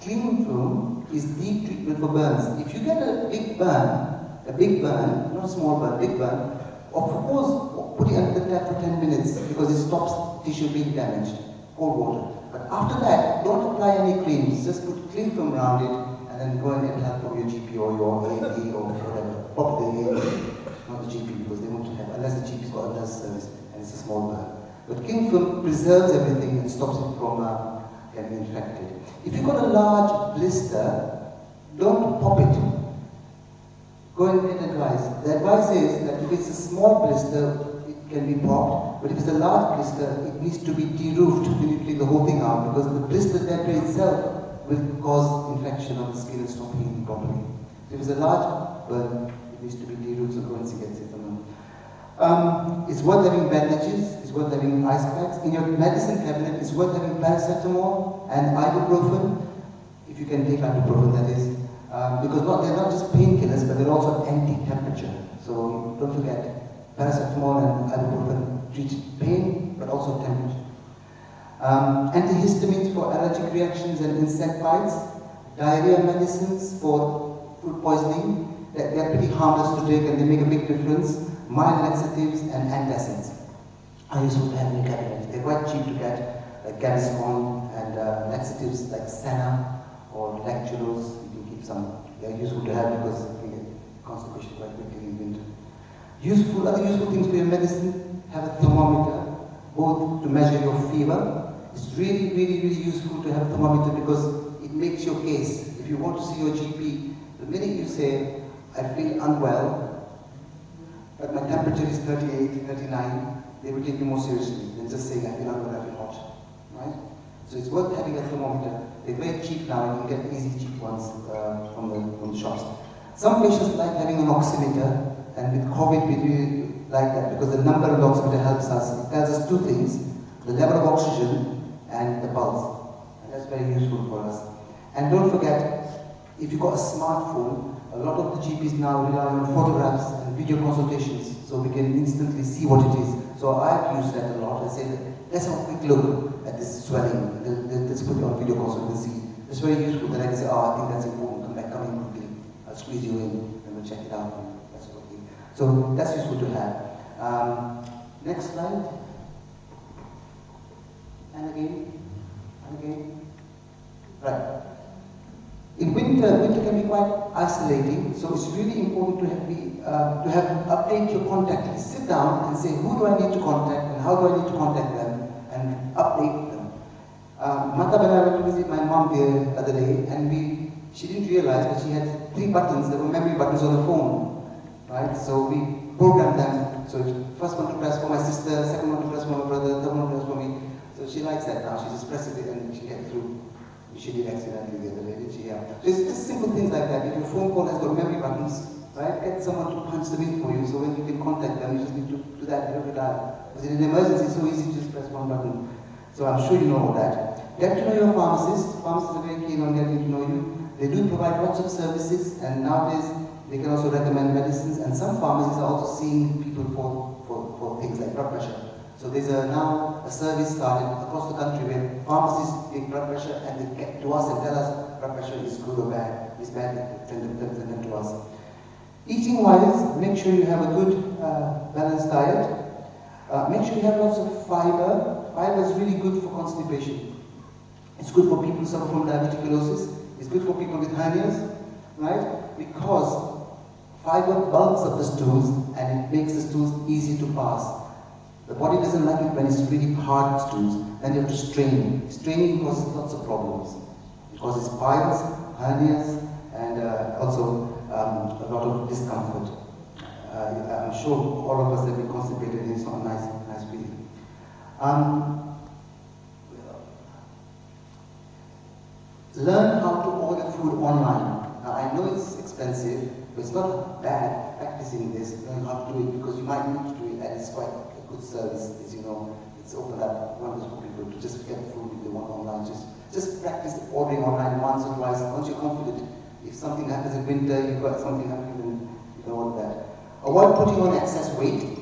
cling film is deep treatment for burns. If you get a big burn, not a small burn, big burn, of course put it under the tap for 10 minutes because it stops tissue being damaged, cold water. But after that, don't apply any creams, just put cling film around it and then go and get help from your GP or your A&E or whatever. Probably the A&E, not the GP because they won't have, unless the GP's got a nurse service and it's a small burn. But cling film preserves everything and stops it from getting infected. If you've got a large blister, don't pop it. Go and get advice. The advice is that if it's a small blister, it can be popped. But if it's a large blister, it needs to be de-roofed when you clean the whole thing out because the blister debris itself will cause infection of the skin and stop healing properly. So if it's a large burn, it needs to be de-roofed, so go and get it. It's worth having bandages, it's worth having ice packs. In your medicine cabinet, it's worth having paracetamol and ibuprofen, if you can take ibuprofen, that is. because they're not just painkillers, but they're also anti-temperature. So don't forget, paracetamol and ibuprofen treat pain, but also temperature. Antihistamines for allergic reactions and insect bites, diarrhea medicines for food poisoning. They're pretty harmless to take and they make a big difference. Mild laxatives and antacids are useful to have in your cabinet. They're quite cheap to get, like Gaviscon, and laxatives like Senna or Lactulose. You can keep some. They're useful to have because you get constipation quite quickly in winter. Other useful things for your medicine: have a thermometer, both to measure your fever. It's really, really, really useful to have a thermometer because it makes your case. If you want to see your GP, the minute you say, I feel unwell, but my temperature is 38, 39, they will take you more seriously than just saying, I feel unwell, I feel hot. Right? So it's worth having a thermometer. They're very cheap now, and you can get easy cheap ones from the shops. Some patients like having an oximeter, and with COVID we really like that because the number of the oximeter helps us. It tells us two things: the level of oxygen and the pulse. And that's very useful for us. And don't forget, if you've got a smartphone, a lot of the GPs now rely on photographs and video consultations, so we can instantly see what it is. So I've used that a lot. I say, let's have a quick look at this swelling. Let's put it on video consult and see. It's very useful. Then I can say, oh, I think that's important. Come in quickly. I'll squeeze you in and we'll check it out. That's okay. So that's useful to have. Next slide. And again. Right. In winter can be quite isolating, so it's really important to update your contact list. Sit down and say, who do I need to contact and how do I need to contact them, and update them. Mata when I went to visit my mom the other day, and she didn't realize that she had 3 buttons that were memory buttons on the phone, right? So we programmed them. So first one to press for my sister, second one to press for my brother, third one to press for me. So she likes that now. She just presses it and she gets through. She did accidentally the other day, did she? Yeah. So it's just simple things like that. If your phone call has got memory buttons, right? Get someone to punch them in for you, so when you can contact them, you just need to do that every time. Because in an emergency, it's so easy to just press one button. So I'm sure you know all that. Get to know your pharmacist. Pharmacists are very keen on getting to know you. They do provide lots of services, and nowadays they can also recommend medicines. And some pharmacies are also seeing people for things like blood pressure. So there's now a service started across the country where pharmacists take blood pressure and they get to us and tell us blood pressure is good or bad. It's bad, send them to us. Eating wise, make sure you have a good balanced diet. Make sure you have lots of fiber. Fiber is really good for constipation. It's good for people who suffer from diverticulosis. It's good for people with hernias, right? Because fiber bulks up the stools and it makes the stools easy to pass. The body doesn't like it when it's really hard stools. Then you have to strain. Straining causes lots of problems. It causes piles, hernias, and also a lot of discomfort. I'm sure all of us have been constipated and it's not a nice feeling. Learn how to order food online. Now I know it's expensive, but it's not bad practicing this, learning how to do it, because you might need to do it and it's quite a good service, as you know. It's opened up wonders for people to just get food if they want online. Just practice ordering online once or twice. Once you're confident, if something happens in winter, you've got something happening, then you don't want that. Avoid putting on excess weight,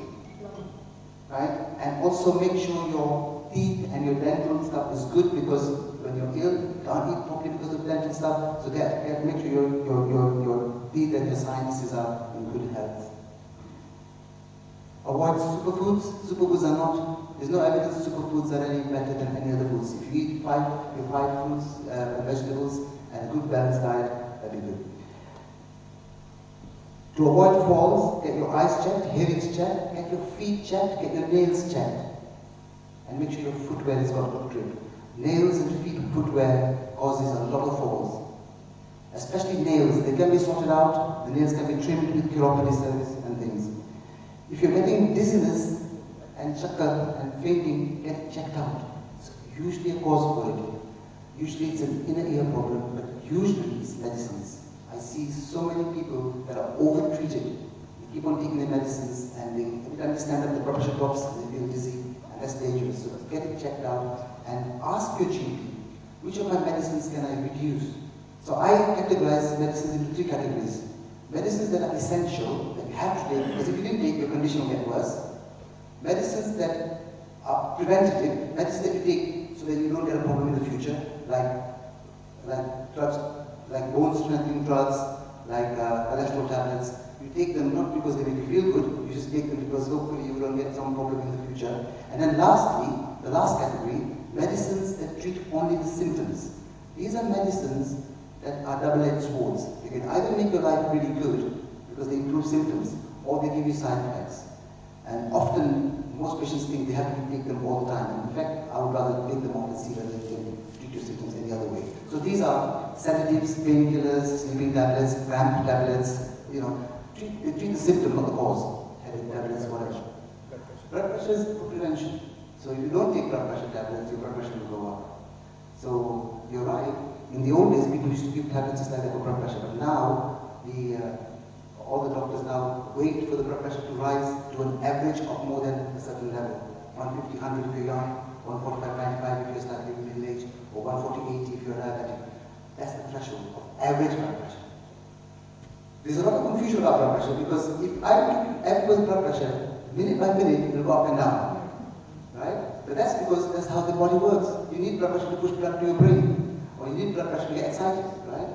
right? And also make sure your teeth and your dental stuff is good, because when you're ill, you can't eat properly because of dental stuff. So make sure your teeth and your sinuses are in good health. Avoid superfoods. Superfoods are not, there's no evidence that superfoods are any better than any other foods. If you eat five fruits and vegetables and a good balanced diet, that'd be good. To avoid falls, get your eyes checked, hearings checked, get your feet checked, get your nails checked. And make sure your footwear has got good grip. Nails and feet footwear causes a lot of falls. Especially nails, they can be sorted out, the nails can be trimmed with chiropody service and things. If you're getting dizziness and chakkar and fainting, get it checked out. It's usually a cause for it. Usually it's an inner ear problem, but usually it's medicines. I see so many people that are over-treated. They keep on taking their medicines and every time they stand up, the blood pressure drops and they feel dizzy, and that's dangerous. So get it checked out and ask your GP, which of my medicines can I reduce So I categorize medicines into 3 categories. Medicines that are essential, that you have to take, because if you didn't take, your condition will get worse. Medicines that are preventative, medicines that you take so that you don't get a problem in the future, like drugs, like bone strengthening drugs, like cholesterol tablets. You take them not because they make you feel good, you just take them because hopefully you don't get some problem in the future. And then lastly, the last category, medicines that treat only the symptoms. These are medicines that are double-edged swords. They can either make your life really good because they improve symptoms, or they give you side effects. And often, most patients think they have to take them all the time. In fact, I would rather take them off and see whether they can treat your symptoms any other way. So these are sedatives, painkillers, sleeping tablets, cramp tablets, they treat the symptom, not the cause. Headache tablets, whatever. Blood pressure is for prevention. So if you don't take blood pressure tablets, your blood pressure will go up. So you're right. In the old days, people used to give tablets just like that for blood pressure, but now all the doctors now wait for the blood pressure to rise to an average of more than a certain level. 150, 100 if you're young, 145, 95 if you're slightly middle age, or 140, 80 if you're diabetic. That's the threshold of average blood pressure. There's a lot of confusion about blood pressure because if I took everybody's blood pressure, minute by minute, it will go up and down. Right? But that's because that's how the body works. You need blood pressure to push blood to your brain, or you need blood pressure to get excited. Right?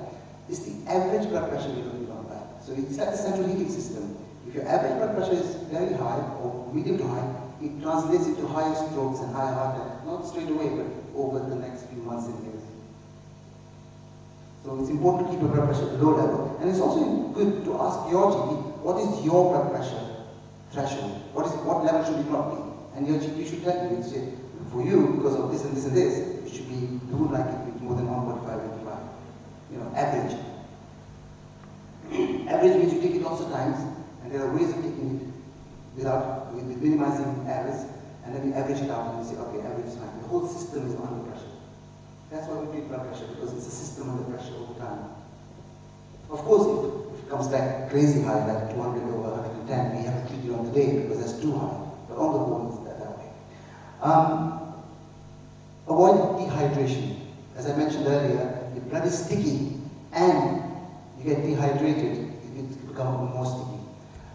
It's the average blood pressure we don't know about. So it's like the central heating system. If your average blood pressure is very high, or medium to high, it translates into higher strokes and higher heart attack. Not straight away, but over the next few months and years. So it's important to keep your blood pressure at a low level. And it's also good to ask your GP, what is your blood pressure threshold? What level should it not be? And your GP should tell you, say, for you, because of this and this and this, it should be, you would like it with more than 1.5, 85. Average. Average means you take it lots of times, and there are ways of taking it with minimizing errors, and then you average it out and you say, okay, average is fine. The whole system is under pressure. That's why we treat blood pressure, because it's a system under pressure all the time. Of course, if it comes back crazy high, like 200 over 110, we have to treat it on the day because that's too high. But on the whole, it's that way. Avoid dehydration. As I mentioned earlier, if blood is sticky and you get dehydrated, it becomes more sticky.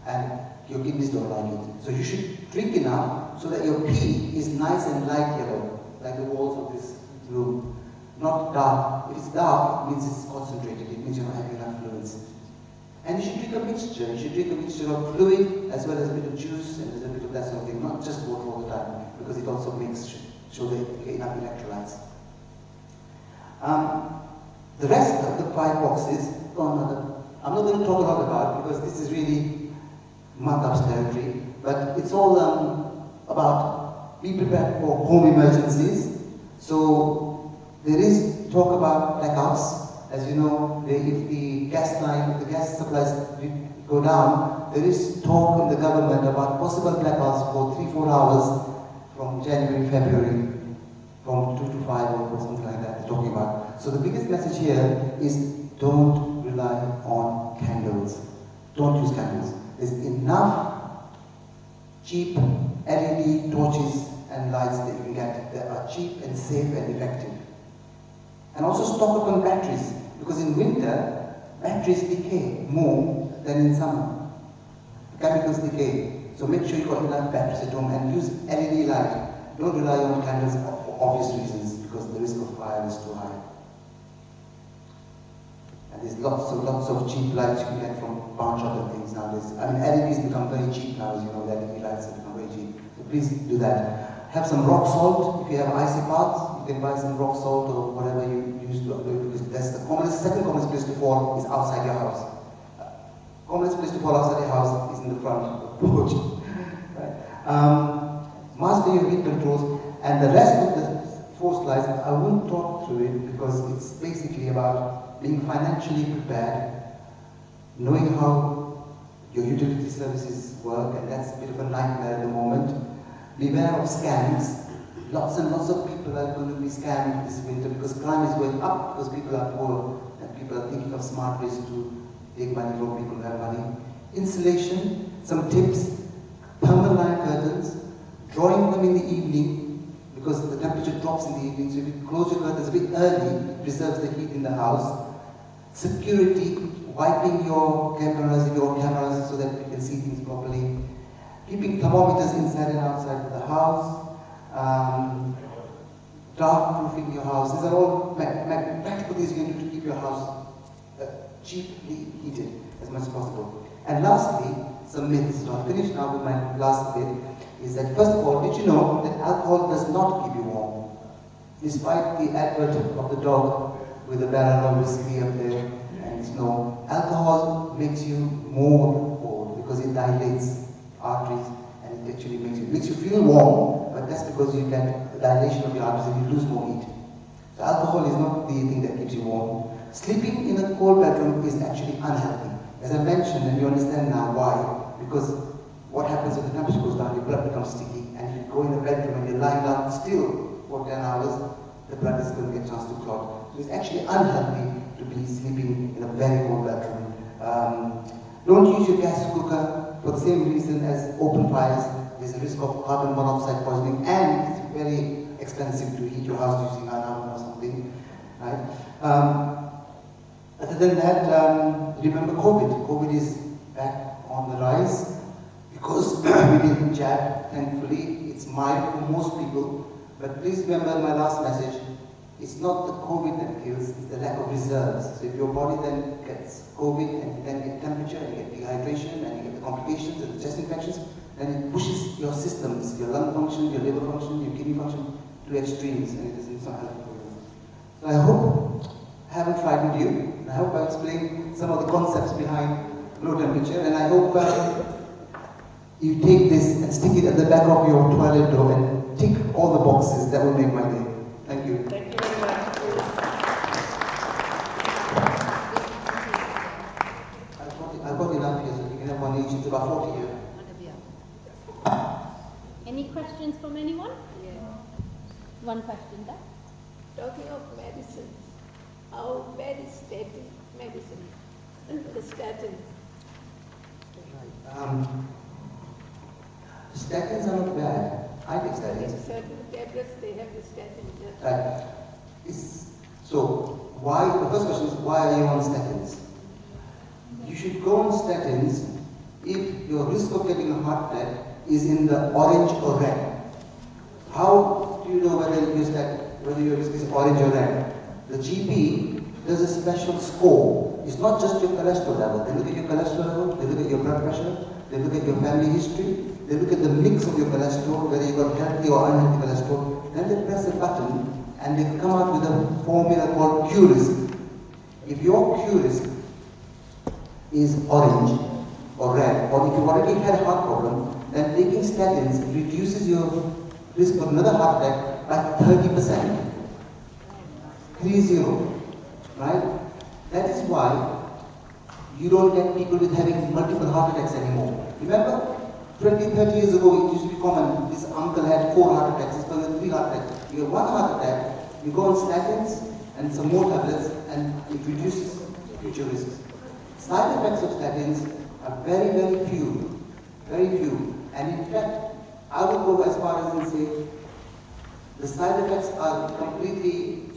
And your kidneys don't like it. So you should drink enough so that your pee is nice and light yellow, like the walls of this room. Not dark. If it's dark, it means it's concentrated. It means you're not having enough fluids. And you should drink a mixture. You should drink a mixture of fluid as well as a bit of juice and a little bit of that sort of thing. Not just water all the time, because it also makes sure that you get enough electrolytes. The rest of the 5 boxes, I'm not going to talk a lot about because this is really Matab's territory, but it's all about be prepared for home emergencies. So there is talk about blackouts. As you know, if the gas supplies go down, there is talk in the government about possible blackouts for 3-4 hours from January, February, from 2 to 5 or something like that they're talking about. So the biggest message here is don't rely on candles. Don't use candles. There's enough cheap LED torches and lights that you can get that are cheap and safe and effective. And also stock up on batteries, because in winter, batteries decay more than in summer. Chemicals decay. So make sure you've got enough batteries at home and use LED light. Don't rely on candles for obvious reasons, because the risk of fire is too high. And there's lots of cheap lights you can get from pawn shop and things nowadays. I mean, LEDs become very cheap now, as you know, the LED lights have become very cheap. So please do that. Have some rock salt. If you have icy paths, you can buy some rock salt or whatever you use to do it, because that's the second commonest place to fall is outside your house. Commonest place to fall outside your house is in the front of the porch. Right? Master your heat controls, and the rest of the 4 slides, I won't talk through it because it's basically about being financially prepared, knowing how your utility services work, and that's a bit of a nightmare at the moment. Beware of scams. Lots and lots of people are going to be scammed this winter because crime is going up because people are poor and people are thinking of smart ways to take money from people who have money. Insulation, some tips, permanent curtains, drawing them in the evening because the temperature drops in the evening, so if you close your curtains a bit early, it preserves the heat in the house. security, wiping your cameras so that you can see things properly, keeping thermometers inside and outside of the house, dark-proofing your house. These are all practical things you can do to keep your house cheaply heated as much as possible. And lastly, some myths. So I'll finish now with my last bit. Is that first of all, did you know that alcohol does not keep you warm? Despite the advert of the dog with a barrel of whiskey up there and snow, alcohol makes you more cold because it dilates arteries and it actually makes you feel warm, but that's because you get the dilation of the arteries and you lose more heat. So alcohol is not the thing that keeps you warm. Sleeping in a cold bedroom is actually unhealthy. As I mentioned, and you understand now why, because what happens if the temperature goes down, your blood becomes sticky, and if you go in a bedroom and you're lying down still for 10 hours, the blood is going to get a chance to clot. So it's actually unhealthy to be sleeping in a very cold bedroom. Don't use your gas cooker for the same reason as open fires. There's a risk of carbon monoxide poisoning, and it's very expensive to heat your house using an oven or something. Right? Other than that, remember COVID. COVID is back on the rise. Because we didn't jab, thankfully, it's mild for most people. But please remember my last message, it's not the COVID that kills, it's the lack of reserves. So if your body then gets COVID and you then get temperature and you get dehydration and you get the complications and the chest infections, then it pushes your systems, your lung function, your liver function, your kidney function to extremes, and it's not helpful for you. So I hope I haven't frightened you. I hope I explained some of the concepts behind low temperature, and I hope you take this and stick it at the back of your toilet door and tick all the boxes. That will make my day. Thank you. Thank you very much. I've got enough here, so you can have one each. It's about 40 here. Any questions from anyone? Yeah. One question there. Talking of medicines, how bad is statin medicine? The statin. Statins are not bad. I take In statins. certain tablets, they have the statin. Right. So, the first question is, why are you on statins? You should go on statins if your risk of getting a heart attack is in the orange or red. How do you know whether your risk is orange or red? The GP does a special score. It's not just your cholesterol level. They look at your cholesterol level, they look at your blood pressure, they look at your family history, they look at the mix of your cholesterol, whether you've got healthy or unhealthy cholesterol. Then they press a button and they come out with a formula called Q risk. If your Q risk is orange or red, or if you've already had a heart problem, then taking statins reduces your risk of another heart attack by 30%. 30, right? That is why you don't get people with having multiple heart attacks anymore. Remember, 20, 30 years ago, it used to be common. This uncle had 4 heart attacks, this person had 3 heart attacks. You get 1 heart attack, you go on statins and some more tablets, and it reduces future risks. Side effects of statins are very, very few. Very few. And in fact, I would go as far as to say the side effects are completely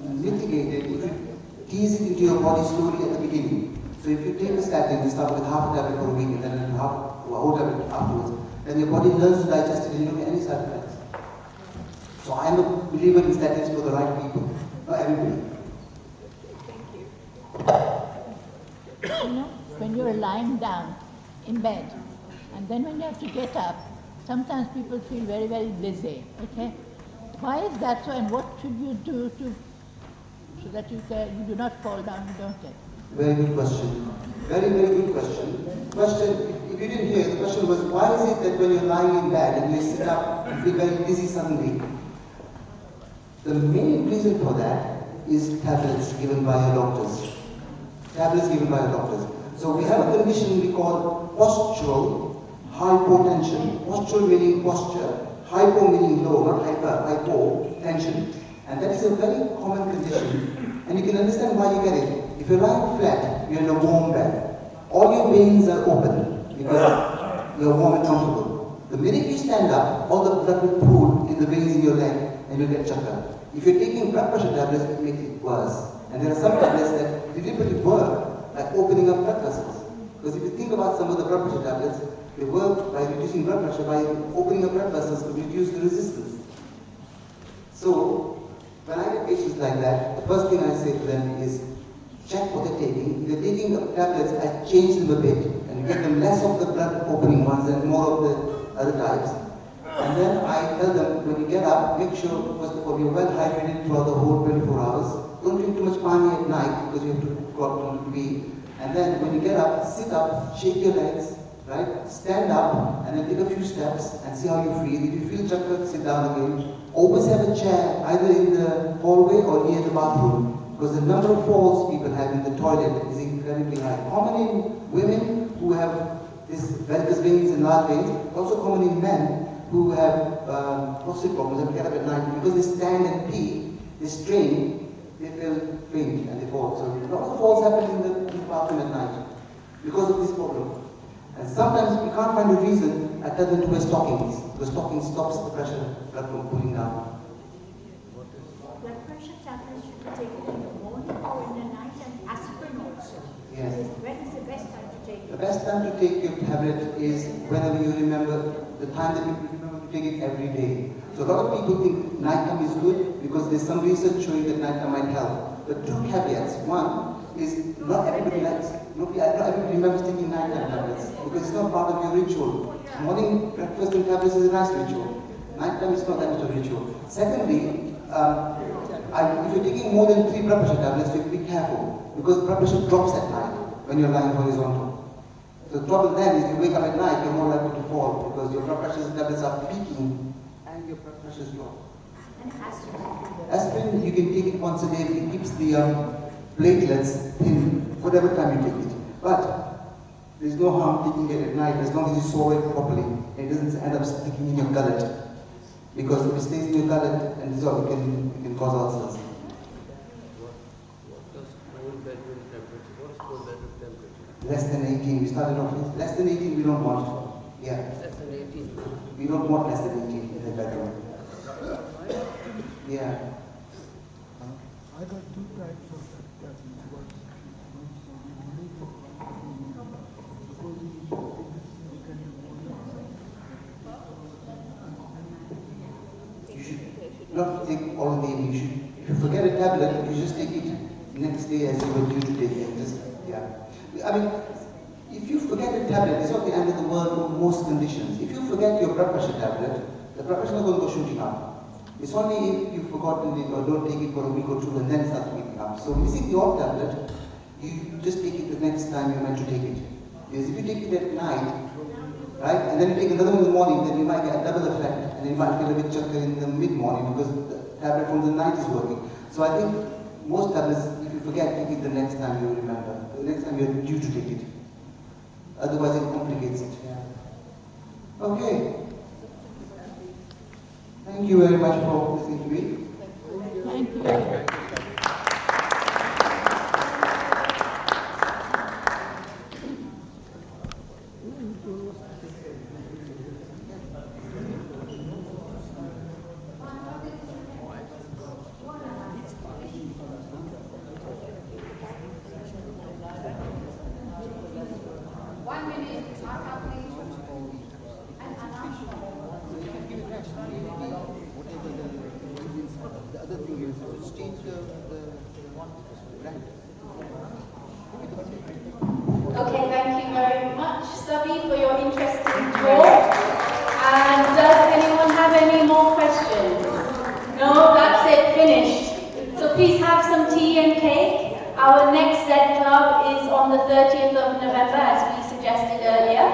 mitigated if you tease it into your body slowly at the beginning. So if you take a statin, you start with half a tablet for a week and then a whole tablet afterwards, then your body learns to digest it and you don't get any side effects. So I'm a believer in statins for the right people, not everybody. Thank you. You know, when you're lying down in bed, and then when you have to get up, sometimes people feel very, very dizzy, okay? Why is that so, and what should you do so that you do not fall down and don't get? Very good question. Very, very good question. If you didn't hear, the question was, why is it that when you're lying in bed and you sit up, you feel very dizzy suddenly? The main reason for that is tablets given by your doctors. Tablets given by your doctors. So we have a condition we call postural hypotension. Postural meaning posture, hypo meaning low, not hypotension. And that is a very common condition. And you can understand why you get it. If you're lying flat, you're in a warm bed. All your veins are open because you're warm and comfortable. The minute you stand up, all the blood will pool in the veins in your leg and you'll get chakra. If you're taking blood pressure tablets, it makes it worse. And there are some tablets that deliberately work like opening up blood vessels. Because if you think about some of the blood pressure tablets, they work by reducing blood pressure, by opening up blood vessels to reduce the resistance. So, when I get patients like that, the first thing I say to them is, check what they're taking. If they're taking the tablets, I change them a bit and give them less of the blood opening ones and more of the other types. And then I tell them, when you get up, make sure, first of all, you're well hydrated throughout the whole 24 hours. Don't drink too much pani at night because you have to go out to pee. And then when you get up, sit up, shake your legs, right? Stand up and then take a few steps and see how you feel. If you feel chakra, sit down again. Always have a chair either in the hallway or near the bathroom. Because the number of falls people have in the toilet is incredibly high. Common in women who have this varicose veins and large veins, also common in men who have prostate problems and get up at night. Because they stand and pee, they strain, they feel faint and they fall. So a lot of falls happen in the bathroom at night because of this problem. And sometimes if we can't find a reason, I tell them to wear stockings. Because stockings stops the pressure blood from pulling down. Blood pressure tablets should be taken in the morning or in the night, and aspirin also. Yes. When is the best time to take it? The best time to take your tablet is whenever you remember, the time that you remember to take it every day. So a lot of people think nighttime is good because there's some research showing that nighttime might help. But two caveats. One is not everybody remembers taking nighttime tablets because it's not part of your ritual. Morning breakfast and tablets is a nice ritual. Nighttime is not that much of a ritual. Secondly, if you're taking more than 3 blood pressure tablets, you have to be careful because blood pressure drops at night when you're lying horizontal. So the trouble then is you wake up at night, you're more likely to fall because your blood pressure tablets are peaking and your blood pressure is dropped. And aspirin? Aspirin, you can take it once a day. It keeps the platelets thin, whatever time you take it. But there's no harm taking it at night as long as you swallow it properly. It doesn't end up sticking in your gullet. Because if it stays in your gullet and dissolves, it can cause ulcers. What does cold bedroom temperature? What is cold bedroom temperature? Less than 18. We started off with less than 18 we don't want. Yeah. Less than 18. We don't want less than 18 in the bedroom. Yeah. I got 2 types of tablets. You should not take all in the evening. You should, if you forget a tablet, you just take it next day as you were due to take it. Just, yeah. I mean, if you forget a tablet, it's not the end of the world for most conditions. If you forget your blood pressure tablet, the blood pressure is not going to go shooting up. It's only if you've forgotten it or don't take it for a week or 2 and then it starts picking up. So missing your tablet, you just take it the next time you're meant to take it. Because if you take it at night, right, and then you take another one in the morning, then you might get a double effect, and then you might feel a bit chukka in the mid-morning because the tablet from the night is working. So I think most tablets, if you forget, take it the next time you remember, the next time you're due to take it. Otherwise it complicates it. Yeah. Okay. Thank you very much for listening to me. Thank you. Okay, thank you very much, Sabby, for your interesting talk. And does anyone have any more questions? No, that's it, finished. So please have some tea and cake. Our next Z Club is on the 30th of November, as we suggested earlier.